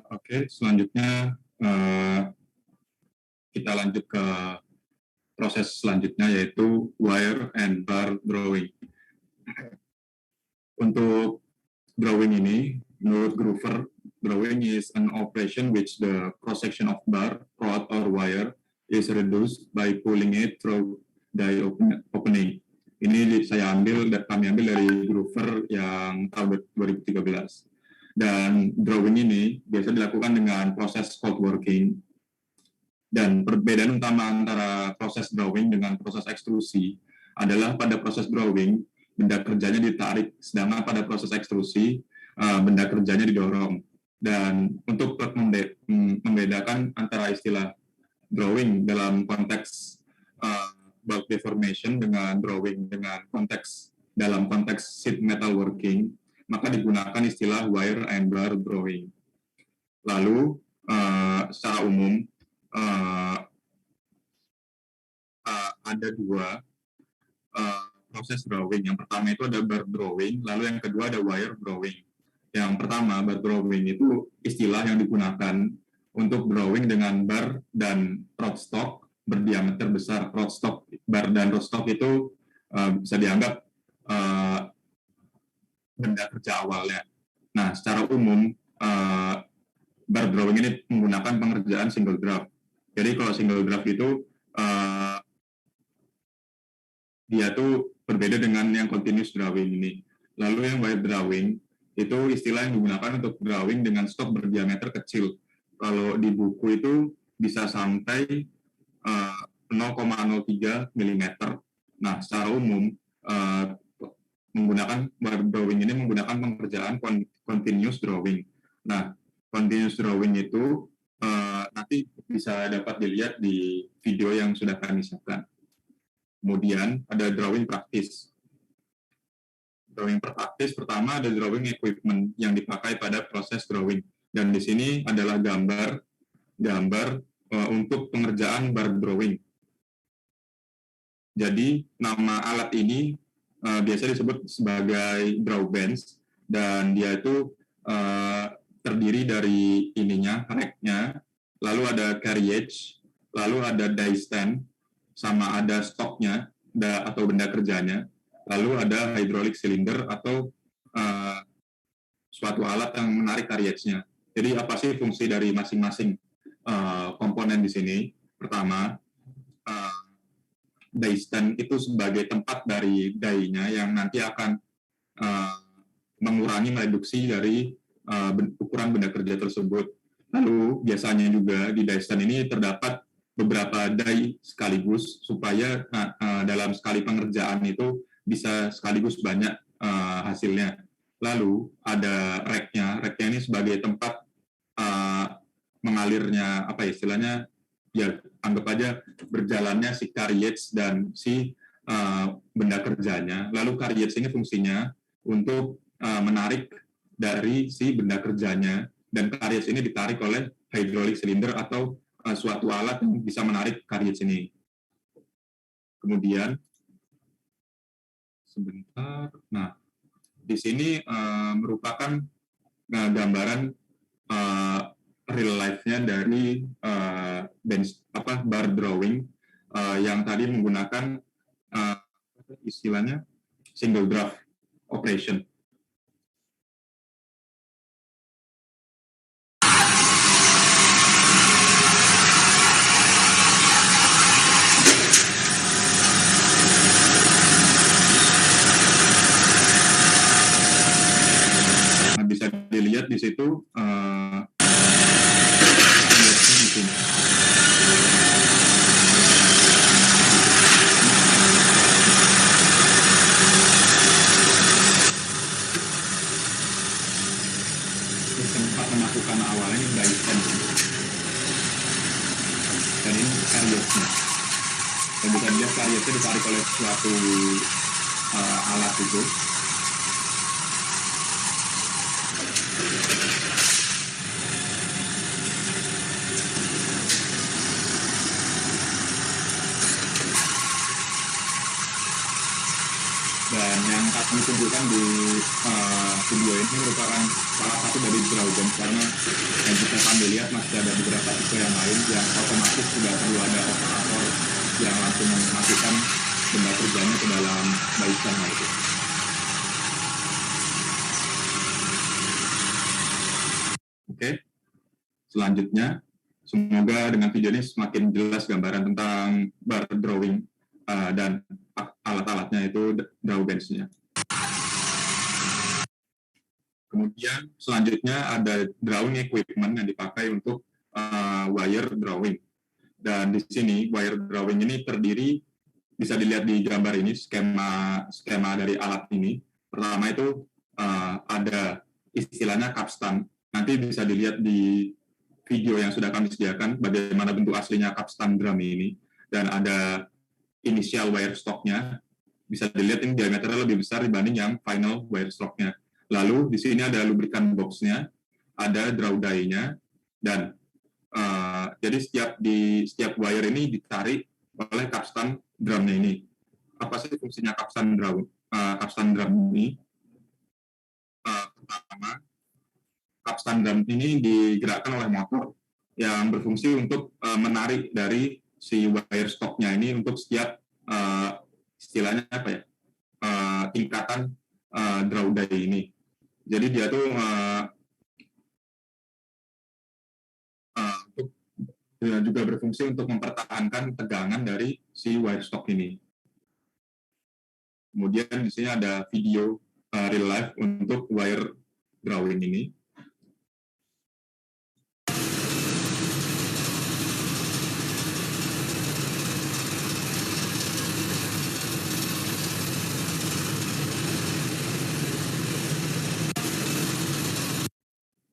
Oke, selanjutnya kita lanjut ke proses selanjutnya, yaitu wire and bar drawing. Untuk drawing ini, menurut Groover, drawing is an operation which the cross-section of bar, rod, or wire is reduced by pulling it through die opening. Ini kami ambil dari Groover yang tahun 2013. Dan drawing ini biasa dilakukan dengan proses cold working. Dan perbedaan utama antara proses drawing dengan proses ekstrusi adalah pada proses drawing, benda kerjanya ditarik, sedangkan pada proses ekstrusi, benda kerjanya didorong. Dan untuk membedakan antara istilah drawing dalam konteks bulk deformation dengan drawing dalam konteks sheet metal working, maka digunakan istilah wire and bar drawing. Lalu, secara umum, ada dua proses drawing. Yang pertama itu ada bar drawing, lalu yang kedua ada wire drawing. Yang pertama, bar drawing itu istilah yang digunakan untuk drawing dengan bar dan rootstock berdiameter besar. Rootstock, bar dan rootstock itu bisa dianggap benda kerja awalnya. Nah, secara umum, bar drawing ini menggunakan pengerjaan single draft. Jadi kalau single draft itu dia tuh berbeda dengan yang continuous drawing ini. Lalu yang wire drawing itu istilah yang digunakan untuk drawing dengan stok berdiameter kecil. Kalau di buku itu bisa sampai 0,03 mm. Nah, secara umum menggunakan wire drawing ini menggunakan pengerjaan continuous drawing. Nah, continuous drawing itu nanti bisa dapat dilihat di video yang sudah kami siapkan. Kemudian ada drawing praktis. Drawing praktis pertama ada drawing equipment yang dipakai pada proses drawing. Dan di sini adalah gambar untuk pengerjaan bar drawing. Jadi nama alat ini biasa disebut sebagai draw bench, dan dia itu terdiri dari rack-nya, lalu ada carriage, lalu ada die stand, sama ada stoknya atau benda kerjanya, lalu ada hydraulic cylinder atau suatu alat yang menarik carriage-nya. Jadi apa sih fungsi dari masing-masing komponen di sini? Pertama, die stand itu sebagai tempat dari die-nya yang nanti akan mengurangi reduksi dari ukuran benda kerja tersebut. Lalu biasanya juga di die stand ini terdapat beberapa die sekaligus supaya dalam sekali pengerjaan itu bisa sekaligus banyak hasilnya. Lalu ada rack-nya ini sebagai tempat mengalirnya istilahnya, ya anggap aja berjalannya si carriage dan si benda kerjanya. Lalu carriage ini fungsinya untuk menarik dari si benda kerjanya, dan carriage ini ditarik oleh hydraulic cylinder atau suatu alat yang bisa menarik carriage ini. Kemudian sebentar. Nah, di sini merupakan gambaran real life-nya dari bar drawing yang tadi menggunakan istilahnya single draft operation. Bisa dilihat di situ di sini. Tempat melakukan awalnya ini die stand, dan ini carriage-nya. Dan bisa dilihat carriage-nya ditarik oleh suatu alat itu. Dan yang kami tunjukkan di video ini merupakan salah satu dari draw bench, karena yang bisa kami lihat masih ada beberapa tipe yang lain yang otomatis sudah perlu ada operator yang langsung memasukkan benda kerjanya ke dalam baikan itu. Oke, selanjutnya Semoga dengan video ini semakin jelas gambaran tentang bar drawing dan alat-alatnya itu drawbench-nya. Kemudian selanjutnya ada drawing equipment yang dipakai untuk wire drawing. Dan di sini wire drawing ini terdiri, bisa dilihat di gambar ini, skema dari alat ini. Pertama itu ada istilahnya capstan. Nanti bisa dilihat di video yang sudah kami sediakan bagaimana bentuk aslinya capstan drum ini. Dan ada initial wire stock-nya. Bisa dilihat ini diameternya lebih besar dibanding yang final wire stock-nya. Lalu di sini ada lubrikan box-nya, ada draw die-nya, dan jadi setiap wire ini ditarik oleh capstan drumnya ini. Apa sih fungsinya capstan drum ini? Pertama, capstan drum ini digerakkan oleh motor yang berfungsi untuk menarik dari si wire stock-nya ini untuk setiap istilahnya apa ya, tingkatan draw die ini. Jadi dia tuh juga berfungsi untuk mempertahankan tegangan dari si wire stock ini. Kemudian di sini ada video real life untuk wire drawing ini.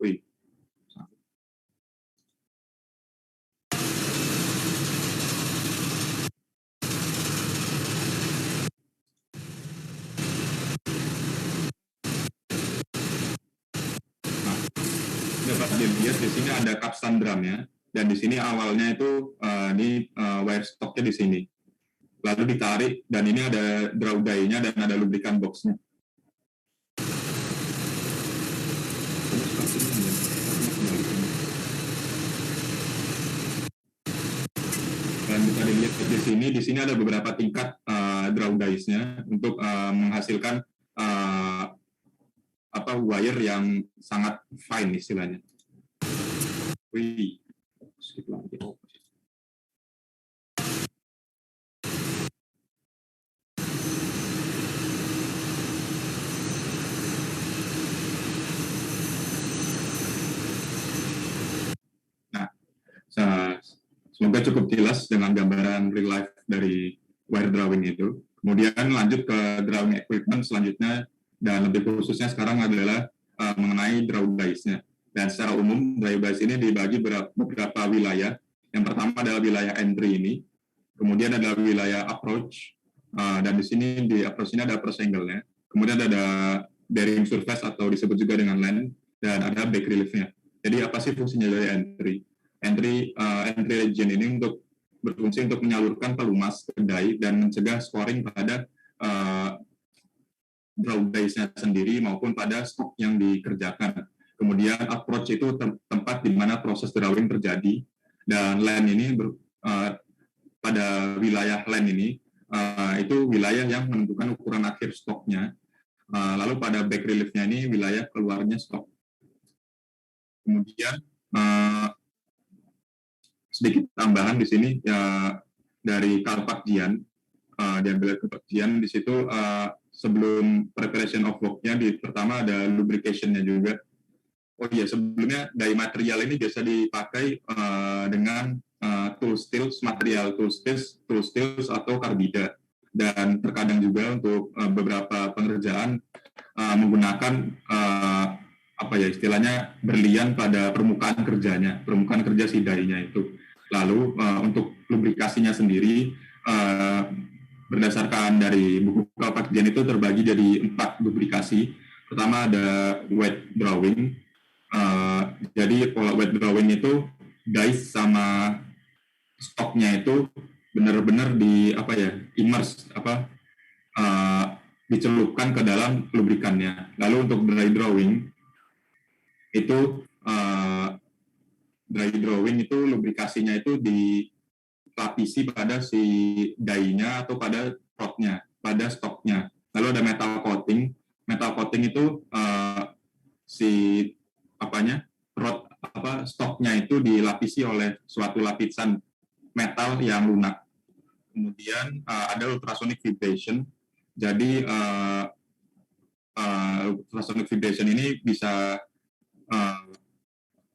Wih. Dapat dilihat di sini ada capstan drumnya, dan di sini awalnya itu wire stocknya di sini. Lalu ditarik, dan ini ada draw die-nya dan ada lubrikan box-nya. Dan bisa dilihat di sini ada beberapa tingkat draw dies-nya untuk menghasilkan wire yang sangat fine istilahnya. Wih, skip lagi. Nah, semoga cukup jelas dengan gambaran real life dari wire drawing itu. Kemudian lanjut ke drawing equipment selanjutnya, dan lebih khususnya sekarang adalah mengenai draw dies-nya. Dan secara umum, draw dies ini dibagi beberapa wilayah. Yang pertama adalah wilayah entry ini, kemudian ada wilayah approach, dan di sini di approach ini ada approach angle-nya. Kemudian ada bearing surface atau disebut juga dengan land, dan ada back relief-nya. Jadi apa sih fungsinya dari entry? Entry region ini berfungsi untuk menyalurkan pelumas ke die dan mencegah scoring pada draw dies-nya sendiri maupun pada stok yang dikerjakan. Kemudian approach itu tempat di mana proses drawing terjadi, dan land ini pada wilayah land ini itu wilayah yang menentukan ukuran akhir stoknya. Lalu pada back relief-nya ini wilayah keluarnya stok. Kemudian sedikit tambahan di sini ya, dari Carl Jian, diambil Carl Jian di situ. Sebelum preparation of work-nya, pertama ada lubrication-nya juga. Oh iya, sebelumnya dye material ini biasa dipakai dengan tool steels, material tool steels atau karbida. Dan terkadang juga untuk beberapa pengerjaan menggunakan istilahnya berlian pada permukaan kerja si dye-nya itu. Lalu untuk lubrikasinya sendiri, berdasarkan dari buku Carl Jian itu terbagi dari 4 lubrikasi. Pertama ada wet drawing. Jadi kalau wet drawing itu dies sama stoknya itu benar-benar immerse dicelupkan ke dalam lubrikannya. Lalu untuk dry drawing itu lubrikasinya itu dilapisi pada si die-nya atau pada rodnya, pada stoknya. Lalu ada metal coating. Metal coating itu stoknya itu dilapisi oleh suatu lapisan metal yang lunak. Kemudian ada ultrasonic vibration. Jadi ultrasonic vibration ini bisa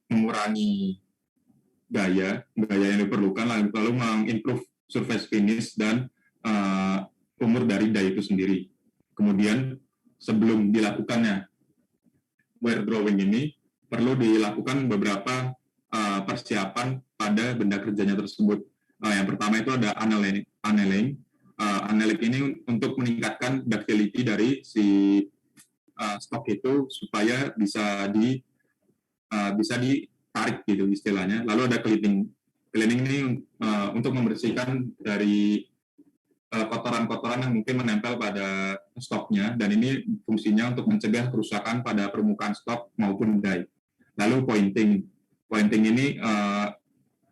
mengurangi gaya yang diperlukan, lalu mengimprove surface finish dan umur dari die itu sendiri. Kemudian sebelum dilakukannya wire drawing ini, perlu dilakukan beberapa persiapan pada benda kerjanya tersebut. Yang pertama itu ada annealing. Annealing ini untuk meningkatkan ductility dari si stok itu supaya bisa ditarik gitu istilahnya. Lalu ada cleaning. Cleaning ini untuk membersihkan dari kotoran-kotoran yang mungkin menempel pada stoknya, dan ini fungsinya untuk mencegah kerusakan pada permukaan stok maupun die. Lalu pointing. Pointing ini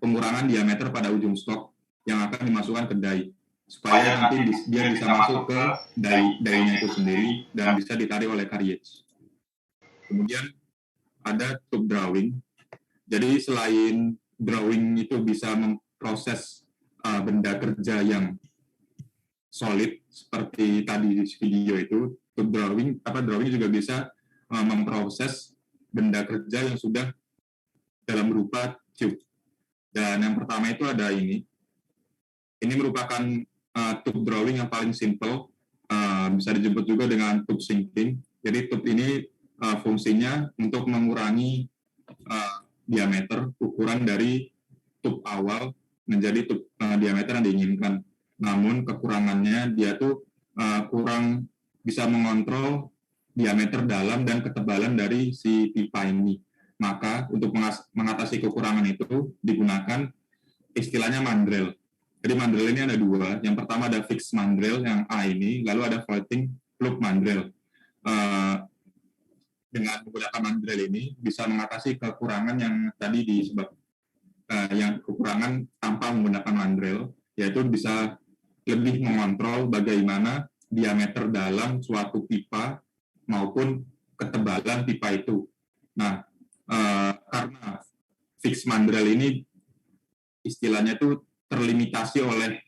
pengurangan diameter pada ujung stok yang akan dimasukkan ke die, supaya nanti dia bisa masuk ke die-nya itu sendiri dan bisa ditarik oleh carriage. Kemudian ada tube drawing. Jadi selain drawing itu bisa memproses benda kerja yang solid seperti tadi di video itu, tube drawing juga bisa memproses benda kerja yang sudah dalam berupa tube. Dan yang pertama itu ada ini merupakan tube drawing yang paling simple, bisa disebut juga dengan tube sinking. Jadi tube ini fungsinya untuk mengurangi diameter ukuran dari tube awal menjadi tube diameter yang diinginkan. Namun kekurangannya dia tuh kurang bisa mengontrol diameter dalam dan ketebalan dari si pipa ini. Maka untuk mengatasi kekurangan itu digunakan istilahnya mandrel. Jadi mandrel ini ada dua. Yang pertama ada fixed mandrel yang A ini, lalu ada floating plug mandrel. Dengan menggunakan mandrel ini bisa mengatasi kekurangan yang tadi yang kekurangan tanpa menggunakan mandrel, yaitu bisa lebih mengontrol bagaimana diameter dalam suatu pipa maupun ketebalan pipa itu. Nah, karena fixed mandrel ini istilahnya itu terlimitasi oleh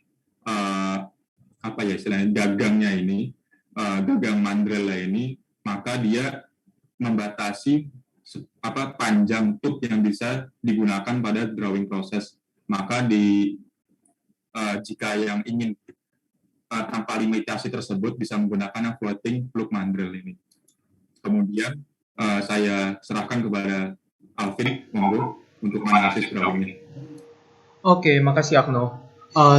istilahnya gagangnya ini, gagang mandrelnya ini, maka dia membatasi panjang tube yang bisa digunakan pada drawing proses. Maka jika yang ingin tanpa limitasi tersebut bisa menggunakan yang floating plug mandrel ini. Kemudian saya serahkan kepada Alvin, monggo, untuk analisis drawing. Oke, makasih Agno.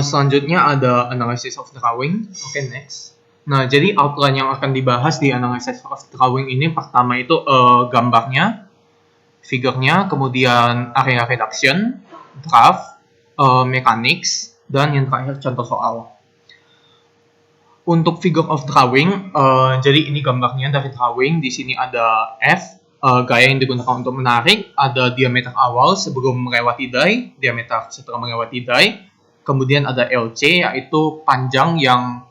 Selanjutnya ada analysis of drawing. Oke, next. Nah, jadi outline yang akan dibahas di analysis of drawing ini pertama itu gambarnya, figurnya, kemudian area reduction, draft, mechanics, dan yang terakhir contoh soal. Untuk figure of drawing, jadi ini gambarnya dari drawing. Di sini ada F, gaya yang digunakan untuk menarik, ada diameter awal sebelum melewati die, diameter setelah melewati die, kemudian ada LC, yaitu panjang yang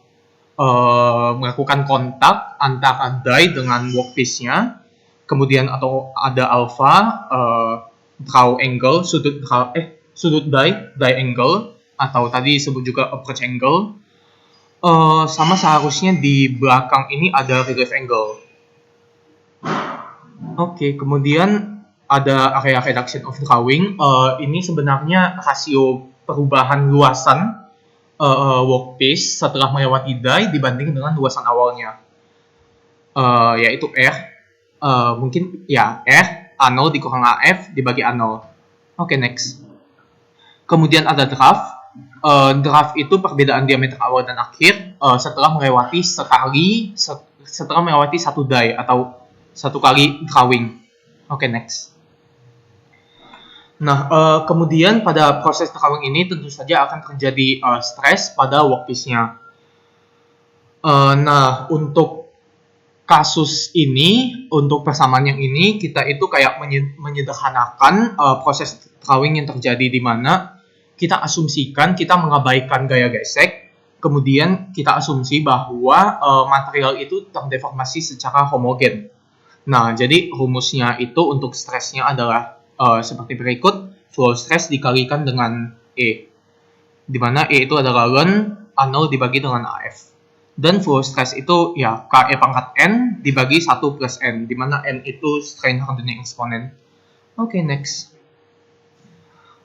melakukan kontak antara die dengan workpiece-nya, kemudian atau ada alpha, draw angle, sudut die angle, atau tadi disebut juga approach angle. Sama seharusnya di belakang ini ada relief angle. Oke, kemudian ada area reduction of drawing. Ini sebenarnya rasio perubahan luasan workpiece setelah melewati die dibanding dengan luasan awalnya, yaitu R. Mungkin ya R A0 dikurang AF dibagi A0. Oke, next. Kemudian ada draft. Draft itu perbedaan diameter awal dan akhir setelah melewati satu die atau satu kali drawing. Oke, next. Nah, kemudian pada proses drawing ini tentu saja akan terjadi stres pada workpiece-nya. Nah, untuk kasus ini, untuk persamaan yang ini, kita itu kayak menyederhanakan proses drawing yang terjadi di mana kita asumsikan kita mengabaikan gaya gesek, kemudian kita asumsi bahwa material itu terdeformasi secara homogen. Nah, jadi rumusnya itu untuk stresnya adalah seperti berikut. Flow stress dikalikan dengan E, di mana E itu adalah ln A0 dibagi dengan AF. Dan flow stress itu ya KE pangkat N dibagi 1 plus N, di mana N itu strain hardening exponent. Oke, next.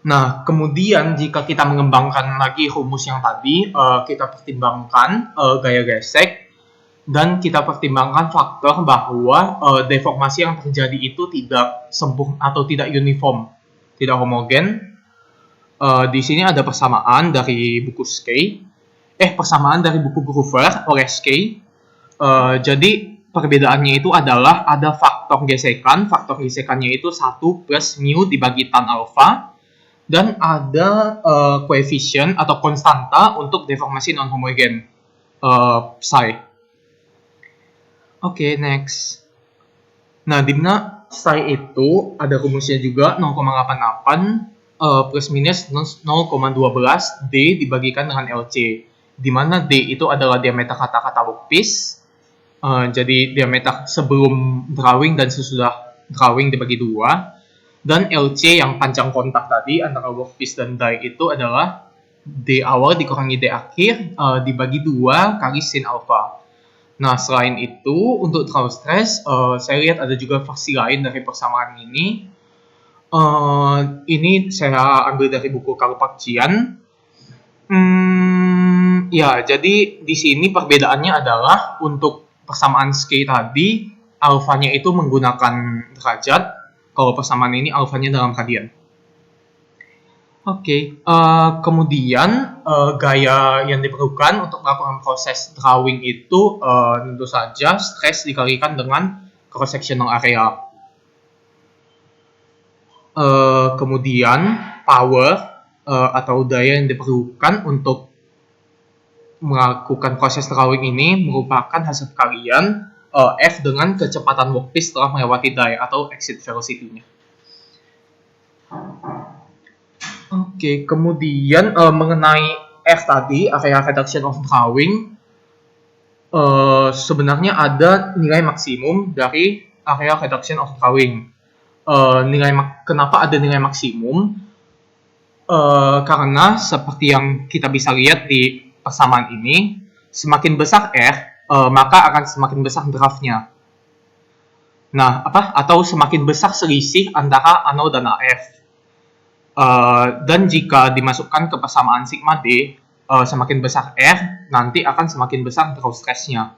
Nah, kemudian jika kita mengembangkan lagi rumus yang tadi, kita pertimbangkan gaya gesek, dan kita pertimbangkan faktor bahwa deformasi yang terjadi itu tidak sempurna atau tidak uniform, tidak homogen. Di sini ada persamaan dari buku persamaan dari buku Groover oleh Skye. Jadi perbedaannya itu adalah ada faktor gesekannya itu 1 plus mu dibagi tan alfa, dan ada koefisien atau konstanta untuk deformasi non homogen, psi. Oke, next. Nah, di mana psi itu ada rumusnya juga 0,88 plus minus 0,12 D dibagikan dengan LC, di mana D itu adalah diameter kata-kata workpiece. Jadi diameter sebelum drawing dan sesudah drawing dibagi 2, dan LC yang panjang kontak tadi antara workpiece dan die itu adalah D awal dikurangi D akhir dibagi 2 kali sin alpha. Nah, selain itu untuk throw stress, saya lihat ada juga versi lain dari persamaan ini. Ini saya ambil dari buku Karl Park-Jian. Ya, jadi di sini perbedaannya adalah untuk persamaan Skye tadi, alfanya itu menggunakan derajat, kalau persamaan ini alfanya dalam radian. Oke, kemudian gaya yang diperlukan untuk melakukan proses drawing itu tentu saja stres dikalikan dengan cross sectional area. Kemudian power atau daya yang diperlukan untuk melakukan proses drawing ini merupakan hasil perkalian F dengan kecepatan workpiece setelah melewati die atau exit velocity-nya. Oke, kemudian mengenai F tadi, area reduction of drawing, sebenarnya ada nilai maksimum dari area reduction of drawing. Kenapa ada nilai maksimum? Karena seperti yang kita bisa lihat di persamaan ini, semakin besar R, maka akan semakin besar draftnya. Nah, atau semakin besar selisih antara anode dan AF. Dan jika dimasukkan ke persamaan sigma D, semakin besar R, nanti akan semakin besar draw stress-nya.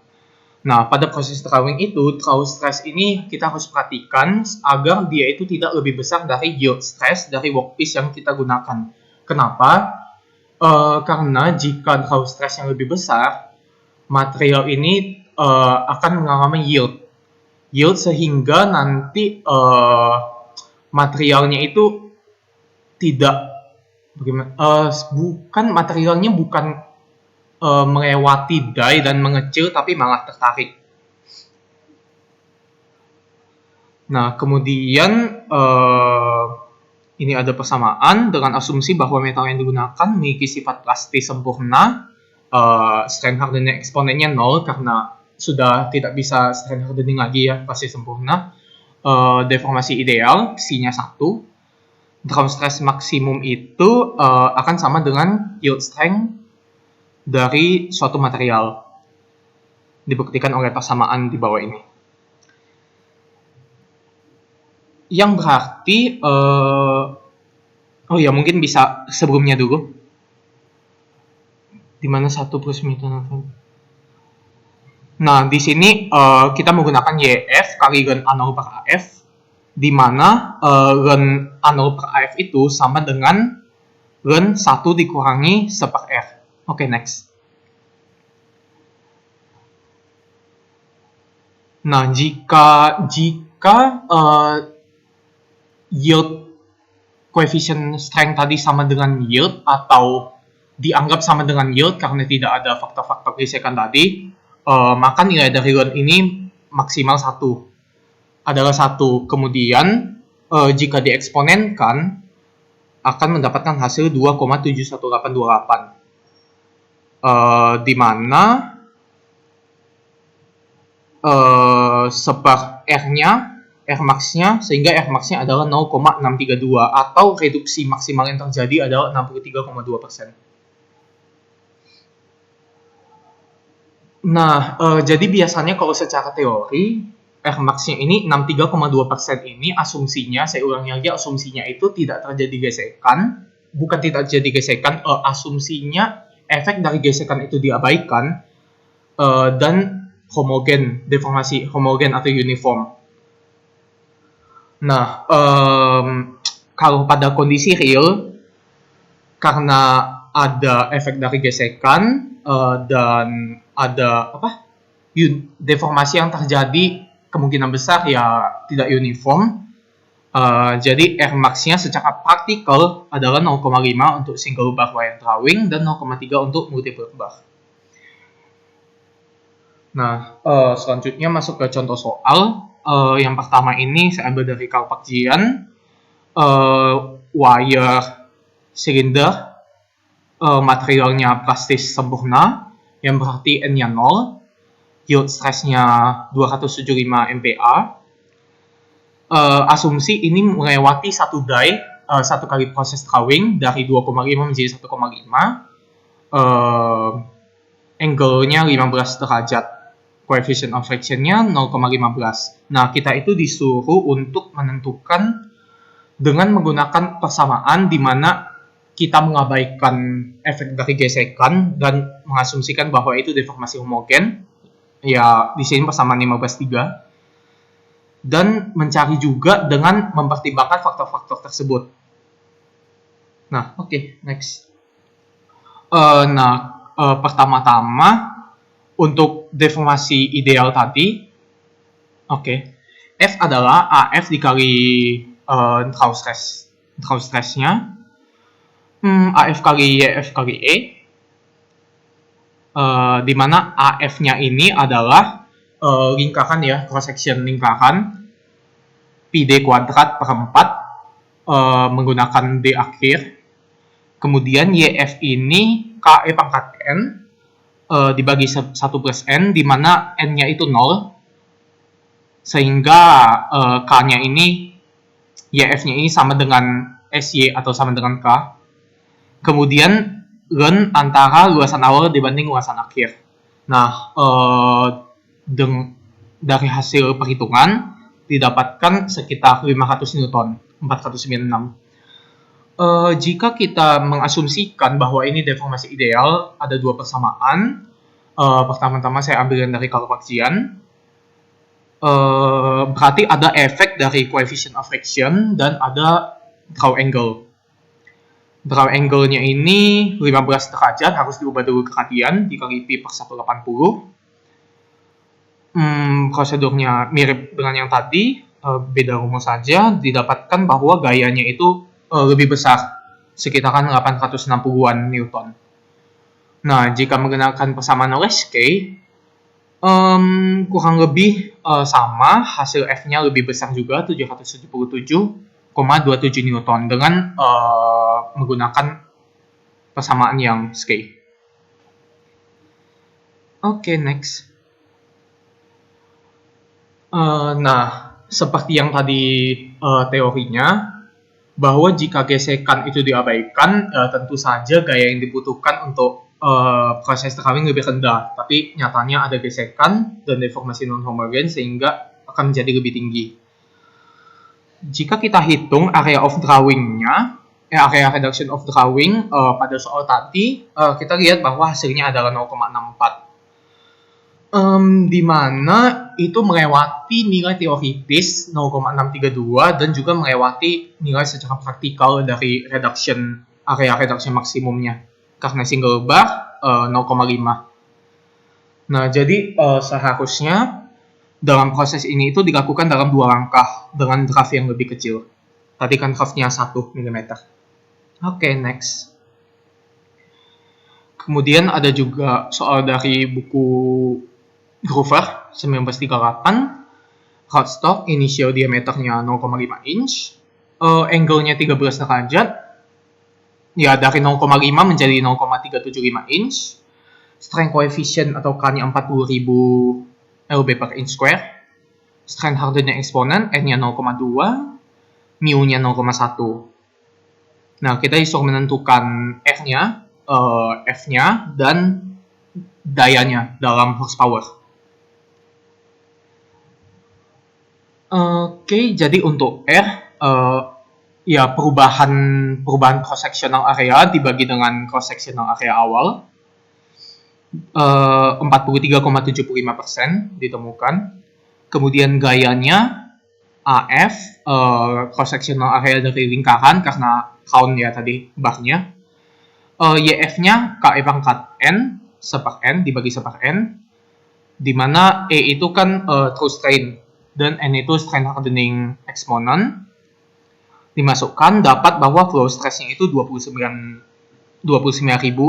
Nah, pada proses drawing itu, draw stress ini kita harus perhatikan agar dia itu tidak lebih besar dari yield stress dari workpiece yang kita gunakan. Kenapa? Karena jika draw stress yang lebih besar, material ini akan mengalami yield sehingga nanti materialnya itu tidak materialnya bukan melewati die dan mengecil, tapi malah tertarik. Nah, kemudian ini ada persamaan dengan asumsi bahwa metal yang digunakan memiliki sifat plastis sempurna, strain hardening eksponennya 0 karena sudah tidak bisa strain hardening lagi ya, plastis sempurna. Deformasi ideal, psi-nya 1. Draw stress maksimum itu akan sama dengan yield strength dari suatu material. Dibuktikan oleh persamaan di bawah ini. Yang berarti, mungkin bisa sebelumnya dulu. Di mana 1 plus mu. Nah, di sini kita menggunakan YF kali ln A0 per AF, di mana ln A0 per AF itu sama dengan ln 1 dikurangi 1 per R. Oke, next. Nah, jika yield coefficient strength tadi sama dengan yield atau dianggap sama dengan yield karena tidak ada faktor-faktor gesekan tadi, maka nilai dari ln ini maksimal 1. Adalah 1. Kemudian jika dieksponenkan akan mendapatkan hasil 2,71828, di mana seper R-nya R max-nya, sehingga R max-nya adalah 0,632 atau reduksi maksimal yang terjadi adalah 63,2%. Nah, jadi biasanya kalau secara teori, R max-nya ini 63,2% ini asumsinya, saya ulangi lagi, asumsinya itu tidak terjadi gesekan, bukan tidak terjadi gesekan, asumsinya efek dari gesekan itu diabaikan, dan homogen, deformasi homogen atau uniform. Nah, kalau pada kondisi real, karena ada efek dari gesekan dan ada deformasi yang terjadi, kemungkinan besar ya tidak uniform. Jadi R max-nya secara praktikal adalah 0,5 untuk single bar wire drawing dan 0,3 untuk multiple bar. Nah, selanjutnya masuk ke contoh soal. Yang pertama ini saya ambil dari Carl Park-Jian, wire silinder, materialnya plastis sempurna, yang berarti N-nya 0, yield stress-nya 275 MPa. Asumsi ini melewati satu die, satu kali proses drawing dari 2,5 menjadi 1,5. Angle-nya 15 derajat. Coefficient of friction-nya 0,15. Nah, kita itu disuruh untuk menentukan dengan menggunakan persamaan di mana kita mengabaikan efek dari gesekan dan mengasumsikan bahwa itu deformasi homogen. Ya, di sini persamaan 15/3. Dan mencari juga dengan mempertimbangkan faktor-faktor tersebut. Nah, oke, next. Pertama-tama untuk deformasi ideal tadi, F adalah AF dikali draw stress-nya, AF kali YF kali E, di mana AF-nya ini adalah lingkaran ya, cross section lingkaran PD kuadrat per 4 menggunakan D akhir. Kemudian YF ini KE pangkat N dibagi 1 plus N, di mana N-nya itu 0, sehingga K-nya ini, YF-nya ini sama dengan SY atau sama dengan K. Kemudian Len antara luasan awal dibanding luasan akhir. Nah, dari hasil perhitungan didapatkan sekitar 500 Newton, 496. Jika kita mengasumsikan bahwa ini deformasi ideal, ada dua persamaan. Pertama-tama saya ambil dari Carl Park-Jian. Berarti ada efek dari coefficient of friction dan ada draw angle. Draw angle-nya ini 15 derajat, harus diubah dulu ke radian, dikali pi per 180. Prosedurnya mirip dengan yang tadi, beda rumus saja, didapatkan bahwa gayanya itu lebih besar, sekitaran 860-an Newton. Nah, jika menggunakan persamaan Lesch kurang lebih sama, hasil F-nya lebih besar juga, 777,27 Newton dengan menggunakan persamaan yang Skay. Oke, next. Nah, seperti yang tadi teorinya, bahwa jika gesekan itu diabaikan, tentu saja gaya yang dibutuhkan untuk proses drawing lebih rendah, tapi nyatanya ada gesekan dan deformasi non-homogen sehingga akan menjadi lebih tinggi. Jika kita hitung area of drawing-nya, area reduction of drawing pada soal tadi, kita lihat bahwa hasilnya adalah 0,64. Di mana itu melewati nilai teoritis 0,632 dan juga melewati nilai secara praktikal dari area reduction maksimumnya karena single bar 0,5. Nah, jadi seharusnya dalam proses ini itu dilakukan dalam 2 langkah dengan draft yang lebih kecil. Tadi kan draftnya 1 mm. Oke, next. Kemudian ada juga soal dari buku Groover 1938, rootstock initial diameternya 0,5 inch, angle-nya 13 derajat, ya dari 0,5 menjadi 0,375 inch, strength coefficient atau K-nya 40.000 lb per inch square, strength hardening eksponen N-nya 0,2, mu-nya 0,1. Nah, kita disuruh menentukan F-nya, F-nya, dan dayanya dalam horsepower. Oke, jadi untuk R, ya perubahan cross sectional area dibagi dengan cross sectional area awal 43,75% ditemukan. Kemudian gayanya AF, cross sectional area dari lingkaran karena count ya tadi barnya. YF-nya KE pangkat N seper N dibagi seper N, di mana E itu kan true strain dan N itu strain hardening exponent. Dimasukkan, dapat bahwa flow stress-nya itu 29.000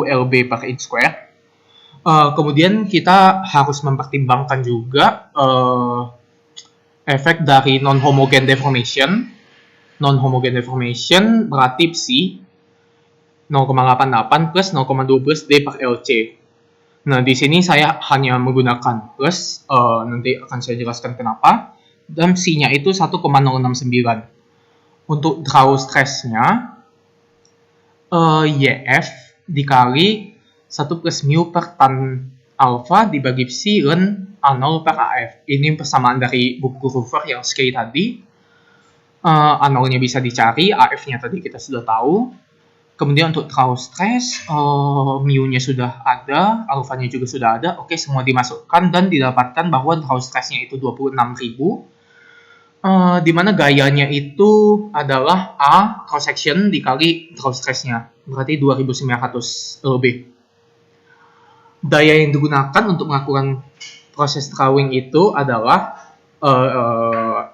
lb per inch square. Kemudian kita harus mempertimbangkan juga efek dari non-homogen deformation. Non-homogen deformation berarti psi 0,88 plus 0,12 D per LC. Nah, di sini saya hanya menggunakan plus, nanti akan saya jelaskan kenapa. Dan psi-nya itu 1,069. Untuk draw stress-nya, YF dikali 1 plus mu per tan alpha dibagi psi ln A0 per AF. Ini persamaan dari buku Groover yang sekali tadi. A0-nya bisa dicari, AF-nya tadi kita sudah tahu. Kemudian untuk draw stress, mu-nya sudah ada, alpha-nya juga sudah ada. Oke, semua dimasukkan dan didapatkan bahwa draw stress-nya itu 26.000. Di mana gayanya itu adalah A cross section dikali draw stress-nya, berarti 2.900 lebih. Daya yang digunakan untuk melakukan proses drawing itu adalah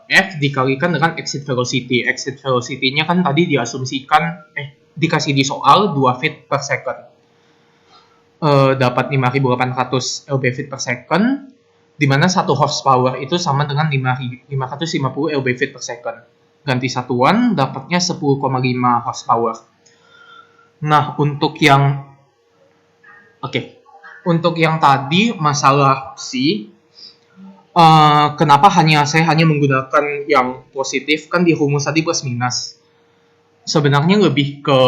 F dikalikan dengan exit velocity. Exit velocity-nya kan tadi diasumsikan, dikasih di soal 2 feet per second. Dapat 5.800 lb/feet per second, di mana 1 horsepower itu sama dengan 550 lb/feet per second. Ganti satuan, dapatnya 10,5 horsepower. Nah, untuk yang tadi masalah psi, kenapa saya hanya menggunakan yang positif, kan di rumus tadi plus minus. Sebenarnya lebih ke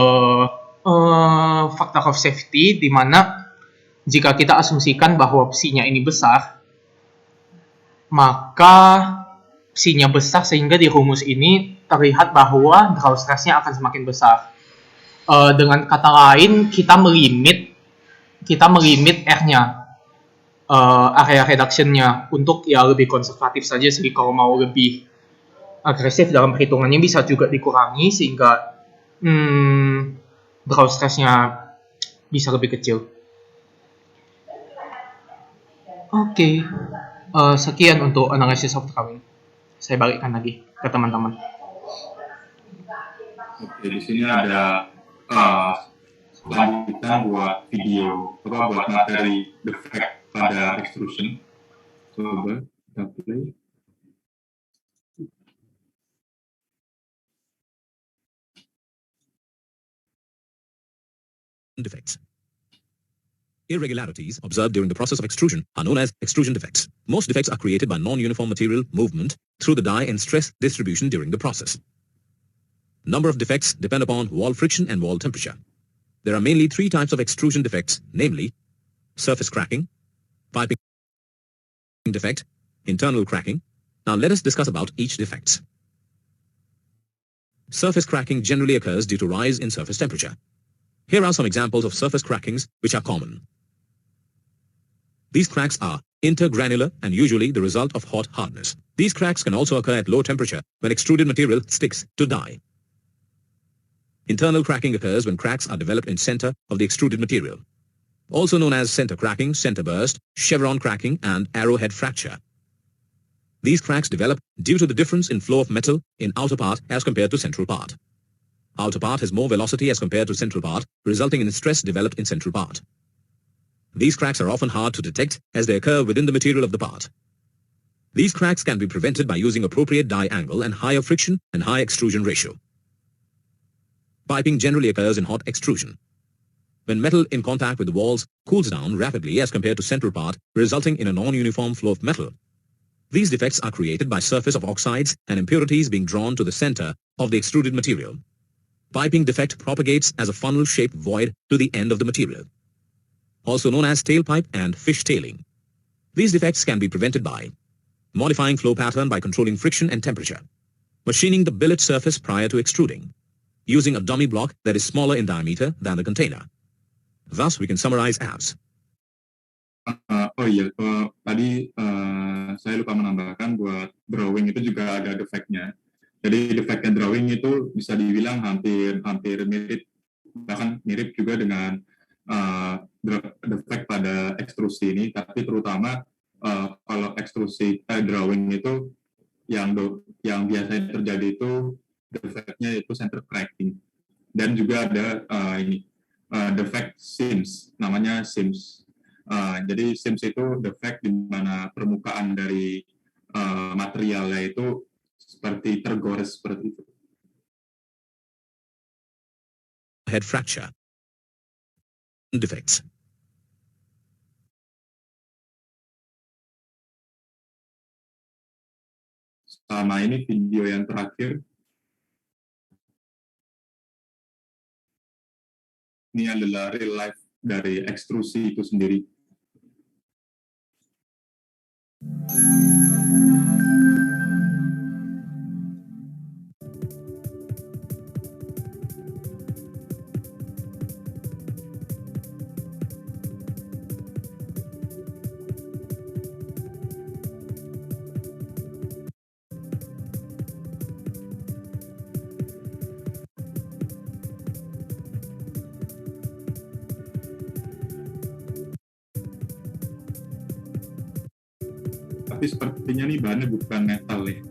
factor of safety, di mana jika kita asumsikan bahwa psi-nya ini besar, maka psi-nya besar sehingga di rumus ini terlihat bahwa draw stress-nya akan semakin besar. Dengan kata lain, kita melimit R-nya, area reduction-nya, untuk ya lebih konservatif saja sih. Kalau mau lebih agresif dalam perhitungannya bisa juga dikurangi sehingga draw stress-nya bisa lebih kecil. Oke. Sekian untuk analysis of drawing. Saya balikkan lagi ke teman-teman. Oke, di sini ada lanjutan buat video, buat materi defect pada extrusion. Coba kita play. Defects. Irregularities observed during the process of extrusion are known as extrusion defects. Most defects are created by non-uniform material movement through the die and stress distribution during the process. Number of defects depend upon wall friction and wall temperature. There are mainly 3 types of extrusion defects, namely surface cracking, piping defect, internal cracking. Now let us discuss about each defects. Surface cracking generally occurs due to rise in surface temperature. Here are some examples of surface crackings which are common. These cracks are intergranular and usually the result of hot hardness. These cracks can also occur at low temperature when extruded material sticks to die. Internal cracking occurs when cracks are developed in center of the extruded material, also known as center cracking, center burst, chevron cracking, and arrowhead fracture. These cracks develop due to the difference in flow of metal in outer part as compared to central part. Outer part has more velocity as compared to central part, resulting in stress developed in central part. These cracks are often hard to detect as they occur within the material of the part. These cracks can be prevented by using appropriate die angle and higher friction and high extrusion ratio. Piping generally occurs in hot extrusion. When metal in contact with the walls cools down rapidly as compared to central part, resulting in a non-uniform flow of metal. These defects are created by surface of oxides and impurities being drawn to the center of the extruded material. Piping defect propagates as a funnel-shaped void to the end of the material, also known as tailpipe and fish tailing. These defects can be prevented by modifying flow pattern by controlling friction and temperature, machining the billet surface prior to extruding, using a dummy block that is smaller in diameter than the container. Thus, we can summarize as Tadi saya lupa menambahkan buat drawing itu juga ada defeknya. Jadi defeknya drawing itu bisa dibilang hampir mirip, bahkan mirip juga dengan defek pada ekstrusi ini, tapi terutama kalau ekstrusi drawing itu yang biasanya terjadi itu defeknya itu center cracking, dan juga ada defek seams, namanya seams. Jadi seams itu defek di mana permukaan dari materialnya itu seperti tergores seperti itu. head fracture. Defects. Sama ini video yang terakhir. Ini adalah real life dari ekstrusi itu sendiri. Tapi sepertinya nih bahannya bukan metal ya.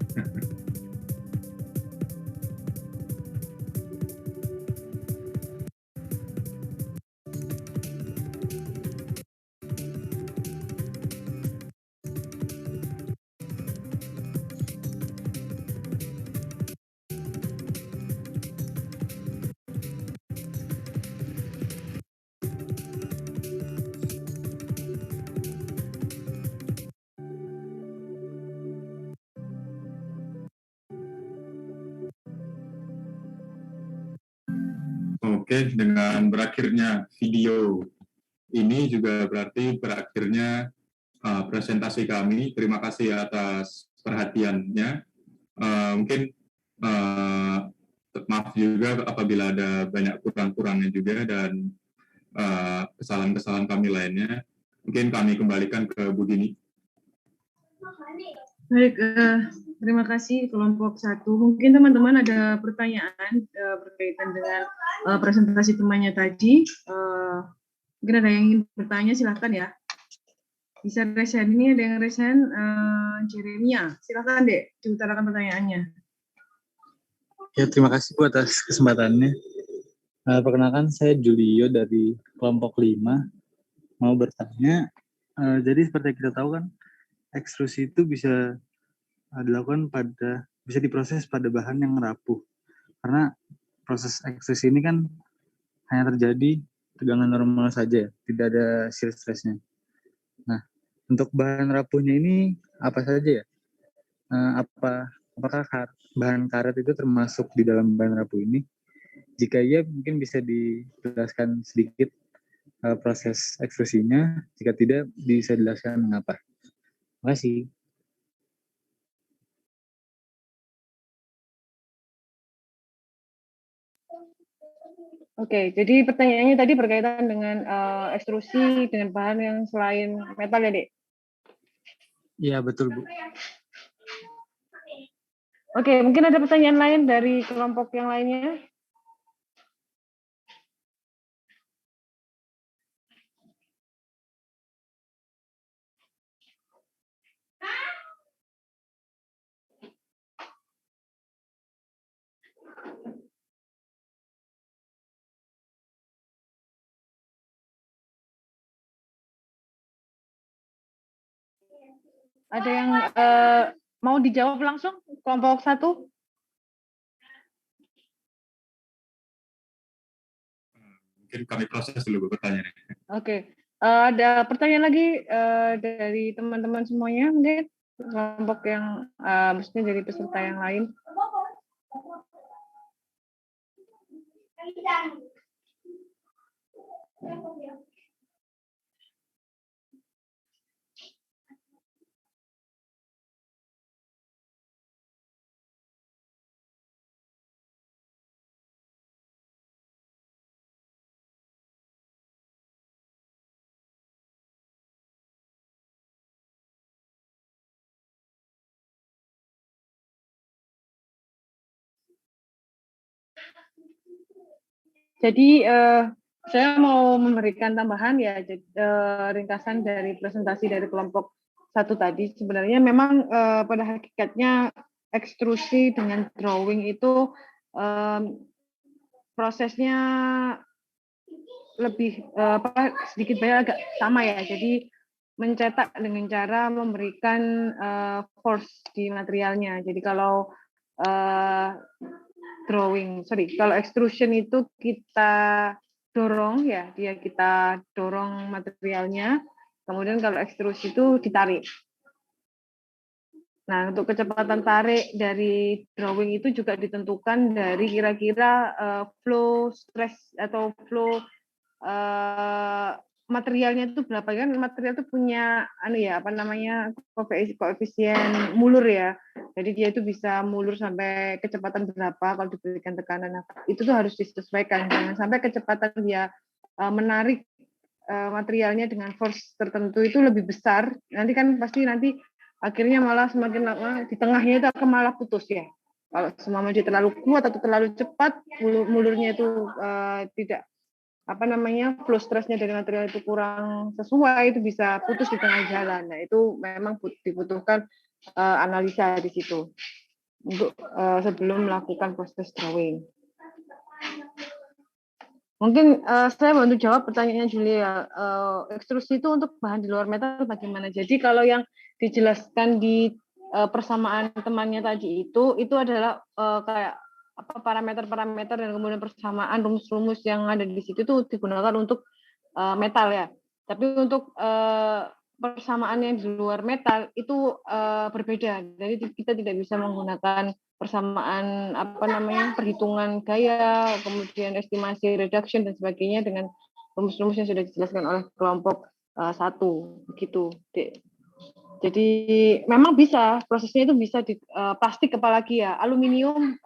Oke, dengan berakhirnya video ini juga berarti berakhirnya presentasi kami. Terima kasih atas perhatiannya. Mungkin maaf juga apabila ada banyak kurang-kurangnya juga dan kesalahan-kesalahan kami lainnya. Mungkin kami kembalikan ke Bu Dini. Baik, terima kasih kelompok 1. Mungkin teman-teman ada pertanyaan berkaitan dengan presentasi temannya tadi. Mungkin ada yang ingin bertanya, silahkan ya. Bisa resen, ini ada yang resen, Jeremia. Silahkan Dek, diutarakan pertanyaannya. Ya, terima kasih Bu atas kesempatannya. Perkenalkan, saya Julio dari kelompok 5. Mau bertanya, jadi seperti yang kita tahu kan, ekstrusi itu bisa dilakukan bisa diproses pada bahan yang rapuh. Karena proses ekstrusi ini kan hanya terjadi tegangan normal saja, tidak ada shear stress-nya. Nah, untuk bahan rapuhnya ini apa saja ya? Apakah bahan karet itu termasuk di dalam bahan rapuh ini? Jika iya, mungkin bisa dijelaskan sedikit proses ekstrusinya. Jika tidak, bisa dijelaskan mengapa. Terima kasih. Oke, jadi pertanyaannya tadi berkaitan dengan ekstrusi dengan bahan yang selain metal ya, Dek? Iya, betul, Bu. Oke, mungkin ada pertanyaan lain dari kelompok yang lainnya? Ada yang mau dijawab langsung kelompok 1? Mungkin kami proses dulu pertanyaannya. Oke, ada pertanyaan lagi dari teman-teman semuanya mungkin? kelompok yang maksudnya dari peserta yang lain. Jadi saya mau memberikan tambahan ya, ringkasan dari presentasi dari kelompok 1 tadi. Sebenarnya memang pada hakikatnya ekstrusi dengan drawing itu prosesnya lebih sedikit banyak agak sama ya. Jadi mencetak dengan cara memberikan force di materialnya. Jadi kalau kalau extrusion itu kita dorong ya, kita dorong materialnya, kemudian kalau ekstrusi itu ditarik. Nah, untuk kecepatan tarik dari drawing itu juga ditentukan dari kira-kira flow stress atau flow materialnya itu berapa, kan material itu punya koefisien mulur ya. Jadi dia itu bisa mulur sampai kecepatan berapa kalau diberikan tekanan. Nah, itu tuh harus disesuaikan, jangan sampai kecepatan dia menarik materialnya dengan force tertentu itu lebih besar. Nanti kan pasti akhirnya malah semakin lama di tengahnya itu akan malah putus ya. Kalau semua dia terlalu kuat atau terlalu cepat, mulurnya itu tidak flow stressnya dari material itu kurang sesuai, itu bisa putus di tengah jalan. Nah, itu memang dibutuhkan analisa di situ untuk sebelum melakukan proses drawing. Mungkin saya bantu jawab pertanyaannya Julia. Ekstrusi itu untuk bahan di luar metal bagaimana? Jadi kalau yang dijelaskan di persamaan temannya tadi itu adalah kayak parameter-parameter dan kemudian persamaan rumus-rumus yang ada di situ itu digunakan untuk metal ya. Tapi untuk persamaan yang di luar metal itu berbeda. Jadi kita tidak bisa menggunakan persamaan perhitungan gaya, kemudian estimasi reduction dan sebagainya dengan rumus-rumus yang sudah dijelaskan oleh kelompok 1 begitu. Jadi memang bisa, prosesnya itu bisa di plastik apalagi ya, aluminium,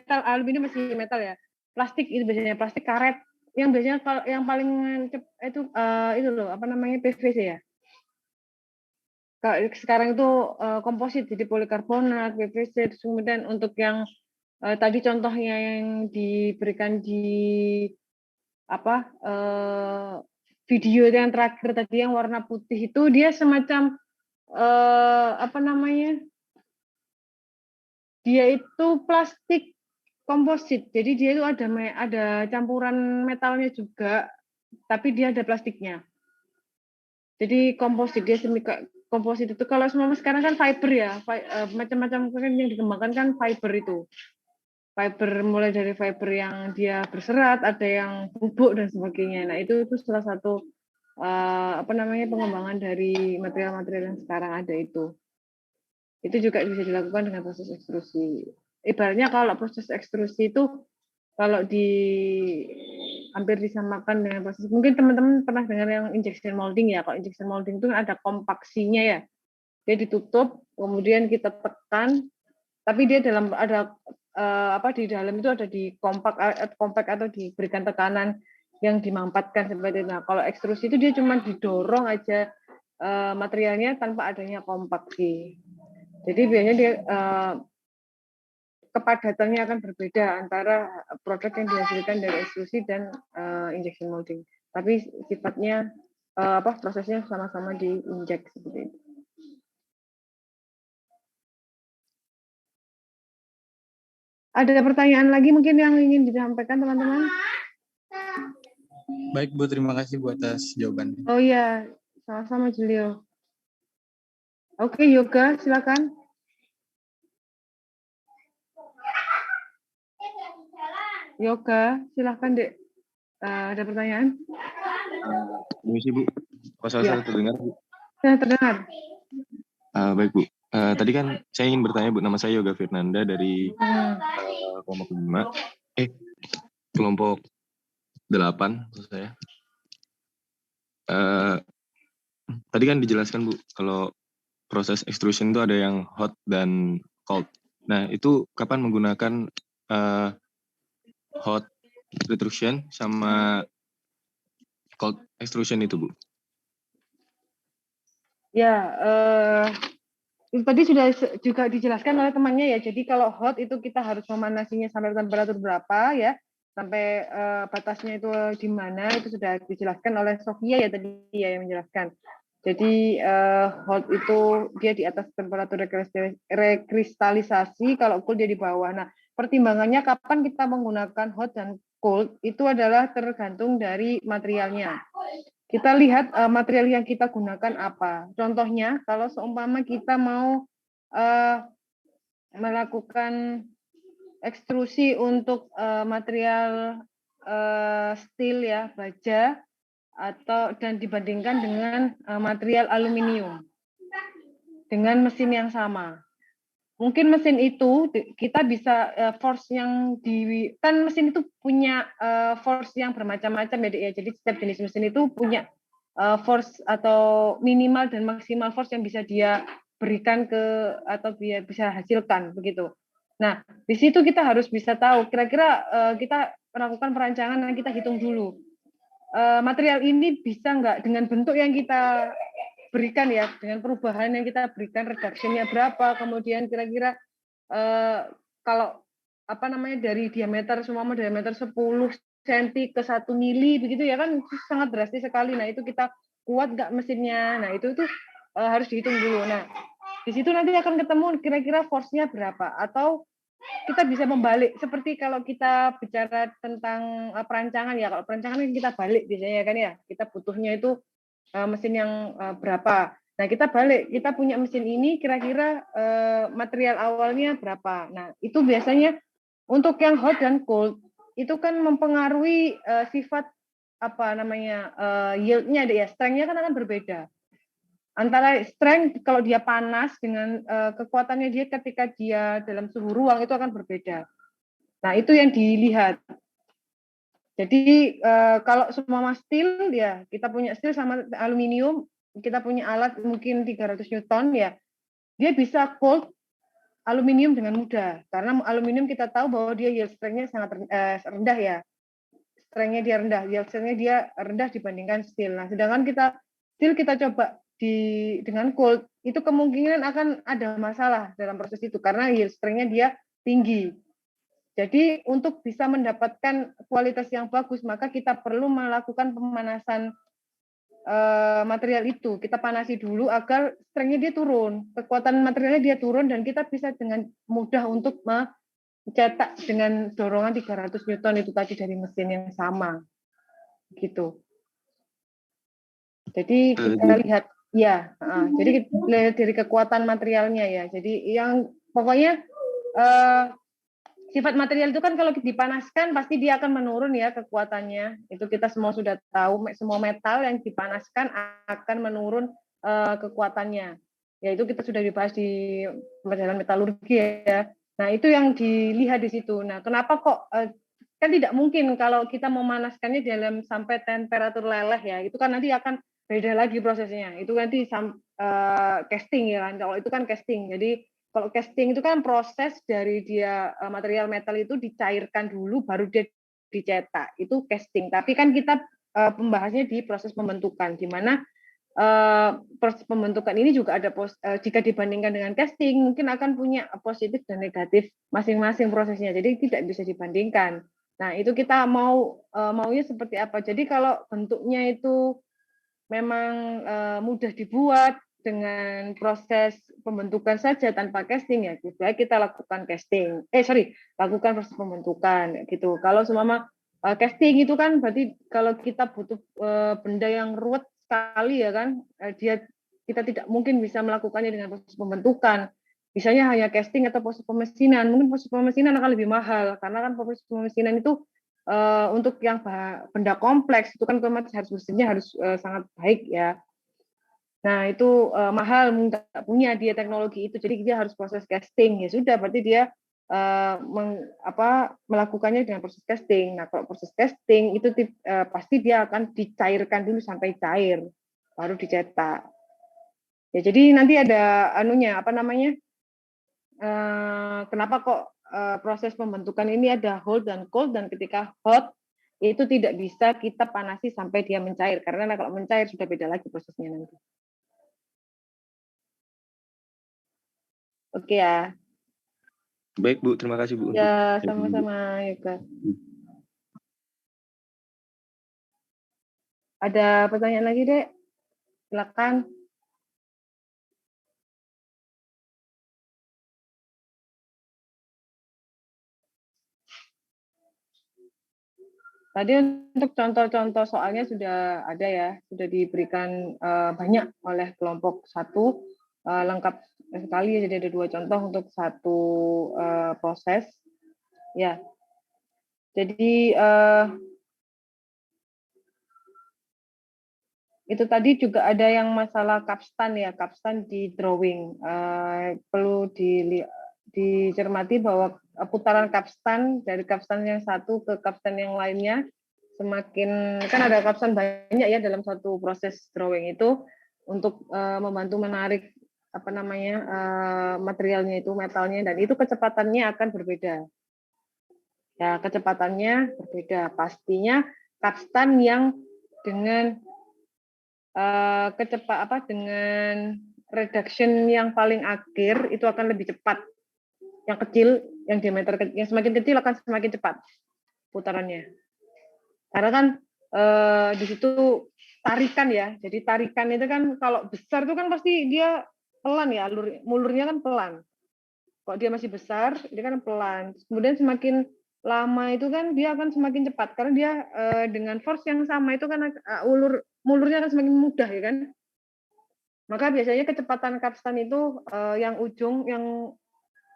aluminium masih metal ya. Plastik itu biasanya plastik karet yang biasanya yang paling itu PVC ya. Sekarang itu komposit jadi polikarbonat, PVC, kemudian untuk yang tadi contohnya yang diberikan di video yang terakhir tadi yang warna putih itu dia semacam dia itu plastik komposit, jadi dia itu ada campuran metalnya juga, tapi dia ada plastiknya. Jadi komposit, dia komposit itu kalau semua sekarang kan fiber ya, macam-macam yang dikembangkan kan fiber itu. Fiber mulai dari fiber yang dia berserat, ada yang bubuk dan sebagainya. Nah, itu salah satu pengembangan dari material-material yang sekarang ada itu. Itu juga bisa dilakukan dengan proses ekstrusi. Ibaratnya kalau proses ekstrusi itu kalau hampir disamakan dengan proses, mungkin teman-teman pernah dengar yang injection molding ya. Kalau injection molding itu ada kompaksinya ya. Dia ditutup, kemudian kita tekan, tapi dia di dalam itu ada di kompak atau diberikan tekanan yang dimampatkan seperti itu. Nah, kalau ekstrusi itu dia cuma didorong aja materialnya tanpa adanya kompaksi. Jadi biasanya dia kepadatannya akan berbeda antara produk yang dihasilkan dari ekstrusi dan injection molding. Tapi sifatnya prosesnya sama-sama diinjek seperti itu. Ada pertanyaan lagi mungkin yang ingin disampaikan teman-teman? Baik Bu, terima kasih Bu atas jawabannya. Oh iya, sama-sama Julio. Oke, Yoga, silakan. Yoga, silakan Dek. Ada pertanyaan? Permisi Bu, apa saya terdengar Bu? Saya terdengar. Baik Bu, Tadi kan saya ingin bertanya, Bu. Nama saya Yoga Firnanda dari kelompok 5. Kelompok 8 maksud saya. Tadi kan dijelaskan, Bu, kalau proses extrusion itu ada yang hot dan cold. Nah, itu kapan menggunakan hot extrusion sama cold extrusion itu, Bu? Ya, itu tadi sudah juga dijelaskan oleh temannya ya. Jadi kalau hot itu kita harus memanasinya sampai temperatur berapa ya, sampai batasnya itu di mana, itu sudah dijelaskan oleh Sofia ya tadi ya yang menjelaskan. Jadi hot itu dia di atas temperatur rekristalisasi, kalau cold dia di bawah. Nah, pertimbangannya kapan kita menggunakan hot dan cold itu adalah tergantung dari materialnya. Kita lihat material yang kita gunakan apa. Contohnya, kalau seumpama kita mau melakukan ekstrusi untuk material steel ya, baja, dan dibandingkan dengan material aluminium dengan mesin yang sama. Mungkin mesin itu kita bisa force yang kan mesin itu punya force yang bermacam-macam ya. Jadi setiap jenis mesin itu punya force atau minimal dan maksimal force yang bisa dia berikan atau dia bisa hasilkan begitu. Nah, di situ kita harus bisa tahu kira-kira kita melakukan perancangan dan kita hitung dulu material ini bisa nggak dengan bentuk yang kita berikan ya, dengan perubahan yang kita berikan, reduction-nya berapa, kemudian kira-kira kalau dari diameter 10 cm ke 1 mili begitu ya kan sangat drastis sekali. Nah, itu kita kuat nggak mesinnya. Nah, itu harus dihitung dulu. Nah, di situ nanti akan ketemu kira-kira force-nya berapa, atau kita bisa membalik seperti kalau kita bicara tentang perancangan ya. Kalau perancangan kan kita balik biasanya kan ya, kita butuhnya itu mesin yang berapa. Nah, kita balik, kita punya mesin ini kira-kira material awalnya berapa. Nah, itu biasanya untuk yang hot dan cold itu kan mempengaruhi sifat yield-nya ya, strength-nya kan akan berbeda. Antara strength kalau dia panas dengan kekuatannya dia ketika dia dalam suhu ruang itu akan berbeda. Nah, itu yang dilihat. Jadi kalau semua steel ya, kita punya steel sama aluminium, kita punya alat mungkin 300 Newton ya, dia bisa cold aluminium dengan mudah. Karena aluminium kita tahu bahwa dia yield strength-nya sangat rendah ya. Strength-nya dia rendah, yield strength-nya dia rendah dibandingkan steel. Nah, sedangkan steel kita coba dengan cold, itu kemungkinan akan ada masalah dalam proses itu karena yield strength-nya dia tinggi. Jadi untuk bisa mendapatkan kualitas yang bagus, maka kita perlu melakukan pemanasan material itu. Kita panasi dulu agar strength-nya dia turun, kekuatan materialnya dia turun, dan kita bisa dengan mudah untuk mencetak dengan dorongan 300 Newton itu tadi dari mesin yang sama. Gitu. Jadi kita lihat, ya, jadi dari kekuatan materialnya ya. Jadi yang pokoknya sifat material itu kan kalau dipanaskan pasti dia akan menurun ya kekuatannya. Itu kita semua sudah tahu, semua metal yang dipanaskan akan menurun kekuatannya. Ya itu kita sudah dibahas di pelajaran metalurgi ya. Nah itu yang dilihat di situ. Nah kenapa kok kan tidak mungkin kalau kita memanaskannya dalam sampai temperatur leleh ya. Itu kan nanti akan beda lagi prosesnya. Itu nanti casting ya kan. Kalau itu kan casting. Jadi kalau casting itu kan proses dari dia material metal itu dicairkan dulu baru dia dicetak. Itu casting. Tapi kan kita pembahasnya di proses pembentukan, di mana proses pembentukan ini juga ada jika dibandingkan dengan casting mungkin akan punya positif dan negatif masing-masing prosesnya. Jadi tidak bisa dibandingkan. Nah, itu kita maunya seperti apa. Jadi kalau bentuknya itu memang mudah dibuat dengan proses pembentukan saja tanpa casting ya, baik kita lakukan casting. Lakukan proses pembentukan gitu. Kalau semua casting itu kan berarti kalau kita butuh benda yang ruwet sekali ya kan, kita tidak mungkin bisa melakukannya dengan proses pembentukan. Misalnya hanya casting atau proses pemesinan, mungkin proses pemesinan akan lebih mahal karena kan proses pemesinan itu untuk yang benda kompleks itu kan otomatis harus mesinnya harus sangat baik ya. Nah, itu mahal, nggak punya dia teknologi itu, jadi dia harus proses casting. Ya sudah, berarti dia melakukannya dengan proses casting. Nah, kalau proses casting itu pasti dia akan dicairkan dulu sampai cair, baru dicetak. Ya, jadi nanti ada kenapa kok proses pembentukan ini ada hot dan cold, dan ketika hot itu tidak bisa kita panasi sampai dia mencair, karena kalau mencair sudah beda lagi prosesnya nanti. Oke ya. Baik Bu, terima kasih Bu. Ya, sama-sama Yoga. Ada pertanyaan lagi, Dek? Silakan. Tadi untuk contoh-contoh soalnya sudah ada ya, sudah diberikan banyak oleh kelompok 1, lengkap sekali, jadi ada 2 contoh untuk 1 proses. Ya, jadi itu tadi juga ada yang masalah capstan ya, capstan di drawing. Perlu dicermati bahwa putaran capstan dari capstan yang satu ke capstan yang lainnya, semakin kan ada capstan banyak ya dalam satu proses drawing itu, untuk membantu menarik materialnya itu, metalnya, dan itu kecepatannya akan berbeda. Ya, kecepatannya berbeda. Pastinya capstan yang dengan dengan reduction yang paling akhir itu akan lebih cepat. Yang kecil, yang diameter yang semakin kecil akan semakin cepat putarannya. Karena kan di situ tarikan ya. Jadi tarikan itu kan kalau besar itu kan pasti dia pelan ya, mulurnya kan pelan. Kalau dia masih besar, dia kan pelan. Kemudian semakin lama itu kan dia akan semakin cepat karena dia dengan force yang sama itu kan mulurnya akan semakin mudah ya kan. Maka biasanya kecepatan capstan itu yang ujung yang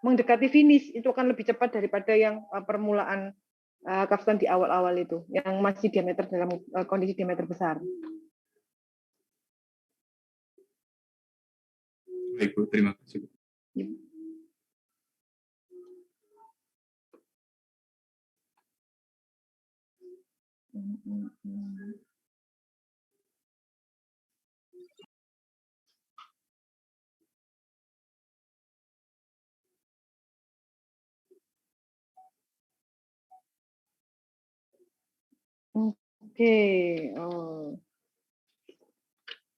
mendekati finish itu akan lebih cepat daripada yang permulaan capstan di awal-awal itu yang masih diameter dalam kondisi diameter besar. Baik Bu, terima kasih. Oke.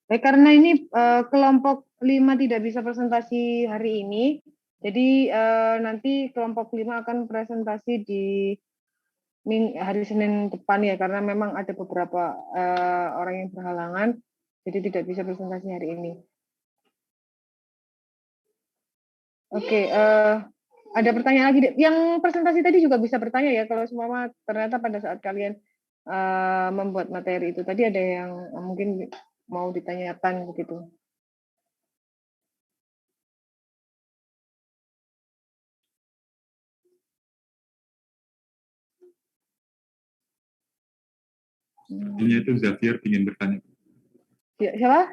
Karena ini kelompok 5 tidak bisa presentasi hari ini, jadi nanti kelompok 5 akan presentasi di hari Senin depan ya, karena memang ada beberapa orang yang berhalangan, jadi tidak bisa presentasi hari ini. Oke, ada pertanyaan lagi? Yang presentasi tadi juga bisa bertanya ya, kalau semua ternyata pada saat kalian membuat materi itu tadi ada yang mungkin mau ditanyakan begitu. Ini itu Xavier ingin bertanya. Siapa?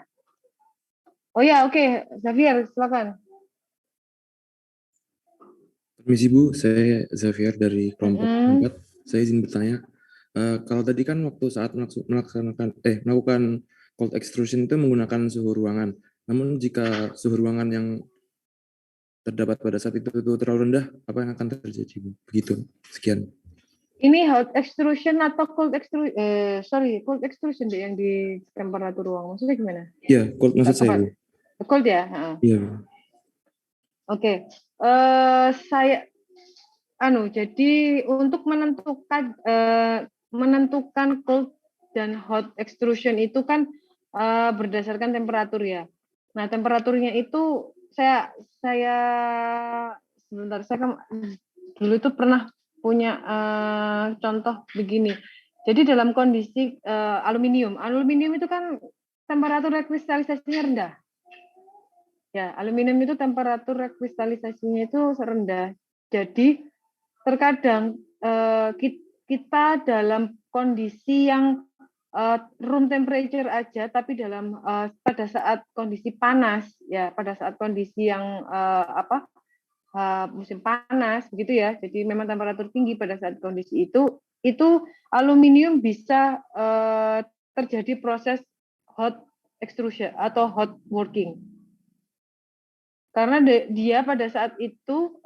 Oh ya, oke. Xavier, silakan. Permisi Bu, saya Xavier dari kelompok 4. Saya izin bertanya, kalau tadi kan waktu saat melakukan cold extrusion itu menggunakan suhu ruangan. Namun jika suhu ruangan yang terdapat pada saat itu terlalu rendah, apa yang akan terjadi Bu? Begitu. Sekian. Ini hot extrusion atau cold extrusion? Cold extrusion deh yang di temperatur ruang. Maksudnya gimana? Iya, cold maksud saya Bu. Cold ya? Iya. Oke. Jadi untuk menentukan cold dan hot extrusion itu kan berdasarkan temperatur ya. Nah, temperaturnya itu saya dulu itu pernah punya contoh begini. Jadi dalam kondisi aluminium itu kan temperatur rekristalisasinya rendah. Ya, aluminium itu temperatur rekristalisasinya itu rendah. Jadi terkadang kita dalam kondisi yang room temperature aja, tapi dalam pada saat kondisi panas, ya pada saat kondisi yang musim panas, begitu ya. Jadi memang temperatur tinggi pada saat kondisi itu aluminium bisa terjadi proses hot extrusion atau hot working. Karena dia pada saat itu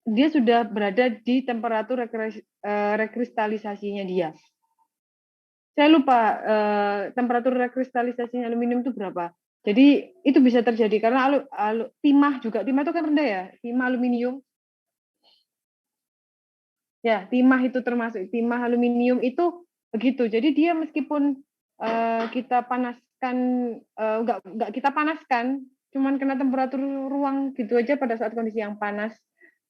dia sudah berada di temperatur rekristalisasinya dia. Saya lupa temperatur rekristalisasinya aluminium itu berapa. Jadi itu bisa terjadi karena timah itu kan rendah ya, timah aluminium. Ya, timah itu termasuk timah aluminium itu begitu. Jadi dia meskipun kita panaskan nggak kita panaskan, cuman kena temperatur ruang gitu aja pada saat kondisi yang panas,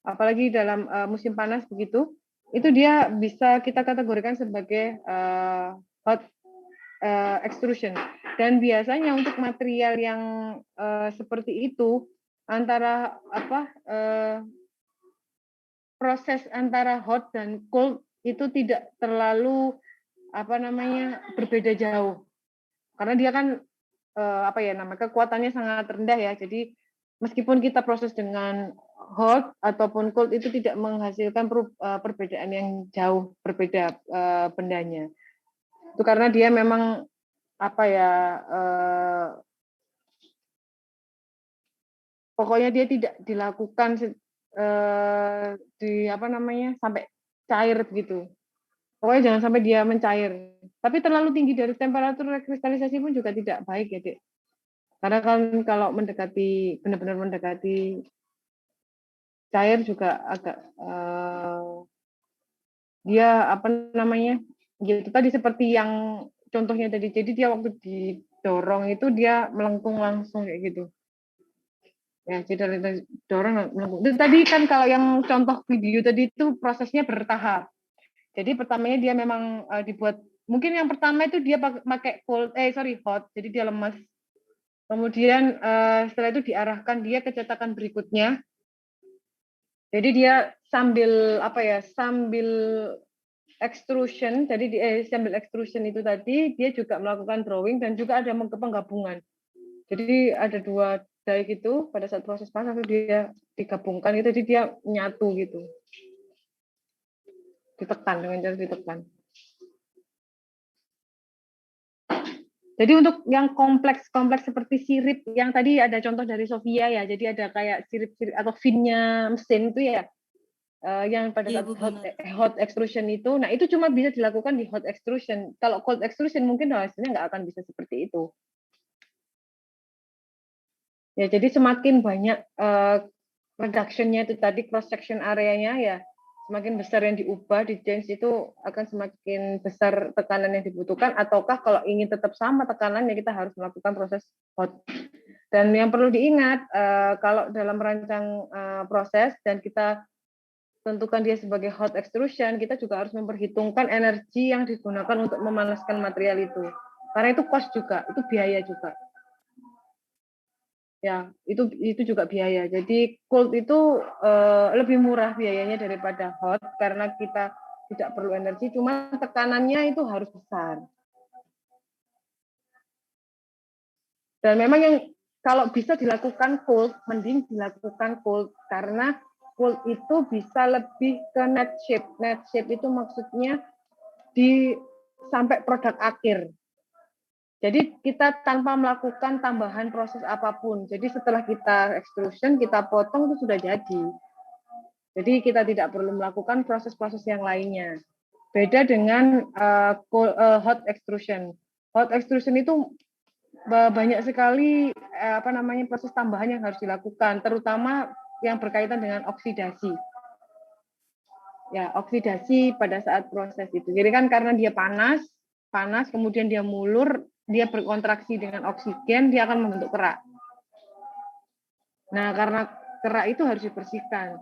apalagi dalam musim panas begitu, itu dia bisa kita kategorikan sebagai hot extrusion. Dan biasanya untuk material yang seperti itu antara proses antara hot dan cold itu tidak terlalu berbeda jauh, karena dia kan kekuatannya sangat rendah ya. Jadi meskipun kita proses dengan hot ataupun cold itu tidak menghasilkan perbedaan yang jauh berbeda bendanya. Itu karena dia memang pokoknya dia tidak dilakukan sampai cair begitu. Pokoknya jangan sampai dia mencair. Tapi terlalu tinggi dari temperatur rekristalisasi pun juga tidak baik ya, Dek. Karena kan kalau benar-benar mendekati cair juga agak dia gitu tadi seperti yang contohnya tadi. Jadi dia waktu didorong itu dia melengkung langsung kayak gitu. Ya, jadi dorong melengkung. Tadi kan kalau yang contoh video tadi itu prosesnya bertahap. Jadi pertamanya dia memang dibuat, mungkin yang pertama itu dia pakai hot, jadi dia lemas. Kemudian setelah itu diarahkan dia ke cetakan berikutnya. Jadi dia sambil extrusion, jadi sambil extrusion itu tadi dia juga melakukan drawing dan juga ada penggabungan. Jadi ada 2 die gitu pada saat proses panas itu dia digabungkan itu, jadi dia nyatu gitu. Ditekan dengan cara ditekan. Jadi untuk yang kompleks seperti sirip yang tadi ada contoh dari Sofia ya, jadi ada kayak sirip-sirip atau finnya mesin itu ya, yang pada saat hot extrusion itu, nah itu cuma bisa dilakukan di hot extrusion. Kalau cold extrusion mungkin hasilnya nggak akan bisa seperti itu. Ya, jadi semakin banyak reduction-nya itu tadi cross section areanya ya, semakin besar yang diubah di change itu akan semakin besar tekanan yang dibutuhkan, ataukah kalau ingin tetap sama tekanannya kita harus melakukan proses hot. Dan yang perlu diingat kalau dalam merancang proses dan kita tentukan dia sebagai hot extrusion, kita juga harus memperhitungkan energi yang digunakan untuk memanaskan material itu, karena itu cost juga, itu biaya juga. Ya, itu juga biaya. Jadi cold itu lebih murah biayanya daripada hot karena kita tidak perlu energi, cuma tekanannya itu harus besar. Dan memang yang kalau bisa dilakukan cold, mending dilakukan cold karena cold itu bisa lebih ke net shape. Net shape itu maksudnya sampai produk akhir. Jadi kita tanpa melakukan tambahan proses apapun. Jadi setelah kita extrusion, kita potong itu sudah jadi. Jadi kita tidak perlu melakukan proses-proses yang lainnya. Beda dengan hot extrusion. Hot extrusion itu banyak sekali proses tambahan yang harus dilakukan, terutama yang berkaitan dengan oksidasi. Ya, oksidasi pada saat proses itu. Jadi kan karena dia panas, kemudian dia mulur, dia berkontraksi dengan oksigen, dia akan membentuk kerak. Nah, karena kerak itu harus dibersihkan.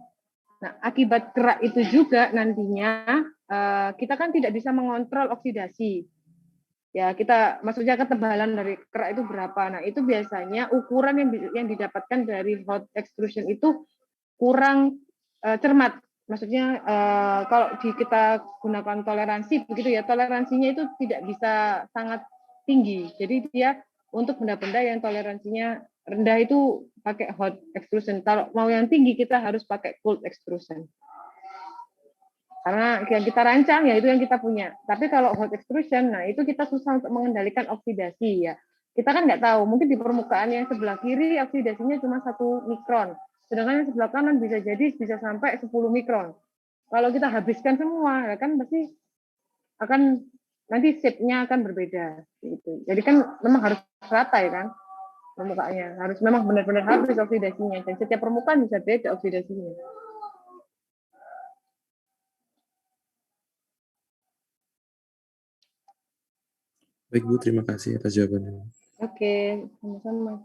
Nah, akibat kerak itu juga nantinya kita kan tidak bisa mengontrol oksidasi. Ya, maksudnya ketebalan dari kerak itu berapa. Nah, itu biasanya ukuran yang didapatkan dari hot extrusion itu kurang cermat. maksudnya kalau kita gunakan toleransi begitu ya, toleransinya itu tidak bisa sangat tinggi. Jadi dia untuk benda-benda yang toleransinya rendah itu pakai hot extrusion. Kalau mau yang tinggi kita harus pakai cold extrusion. Karena yang kita rancang ya itu yang kita punya. Tapi kalau hot extrusion, nah itu kita susah untuk mengendalikan oksidasi ya. Kita kan nggak tahu, mungkin di permukaan yang sebelah kiri oksidasinya cuma 1 mikron. Sedangkan yang sebelah kanan bisa sampai 10 mikron. Kalau kita habiskan semua, ya kan pasti akan nanti shape-nya akan berbeda. Gitu. Jadi kan memang harus rata ya kan permukaannya. Harus memang benar-benar habis oksidasinya. Dan setiap permukaan bisa beda oksidasinya. Baik Bu, terima kasih atas jawabannya. Oke, sama-sama.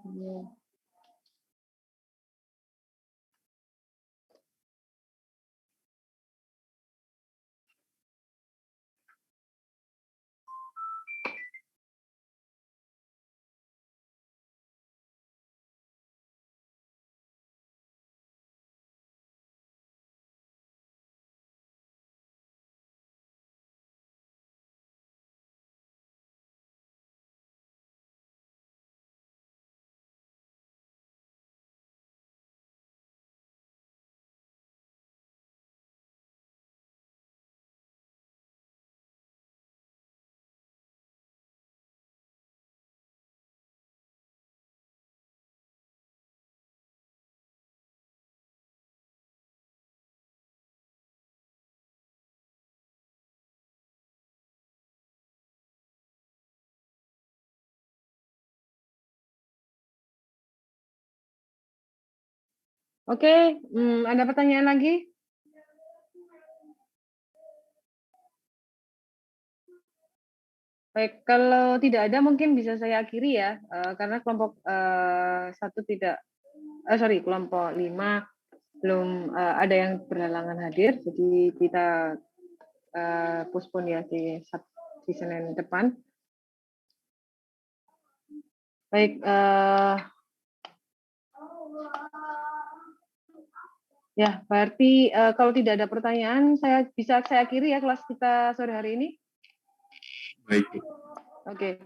Oke, ada pertanyaan lagi? Baik, kalau tidak ada mungkin bisa saya akhiri ya, karena kelompok kelompok 5 belum ada yang berhalangan hadir, jadi kita postpone ya di Senin depan. Baik, ya berarti kalau tidak ada pertanyaan, saya akhiri ya kelas kita sore hari ini. Baik. Oke,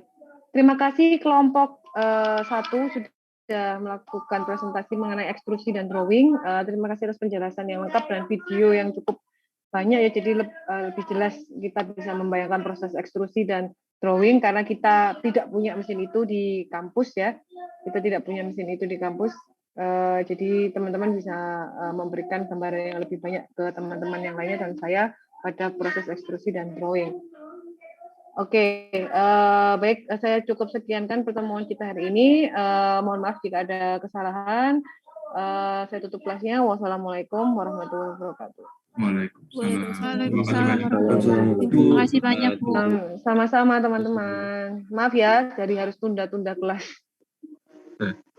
terima kasih kelompok 1 sudah melakukan presentasi mengenai ekstrusi dan drawing. Terima kasih atas penjelasan yang lengkap dan video yang cukup banyak ya, jadi lebih jelas kita bisa membayangkan proses ekstrusi dan drawing karena kita tidak punya mesin itu di kampus ya. Kita tidak punya mesin itu di kampus. Jadi teman-teman bisa memberikan gambaran yang lebih banyak ke teman-teman yang lainnya dan saya pada proses ekstrusi dan drawing. Oke, baik, saya cukup sekiankan pertemuan kita hari ini. Mohon maaf jika ada kesalahan. Saya tutup kelasnya. Wassalamualaikum warahmatullahi wabarakatuh. Waalaikumsalam warahmatullahi wabarakatuh. Terima kasih banyak, Bu. Sama-sama teman-teman. Maaf ya, jadi harus tunda-tunda kelas.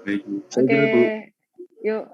Baik. Oke, yuk.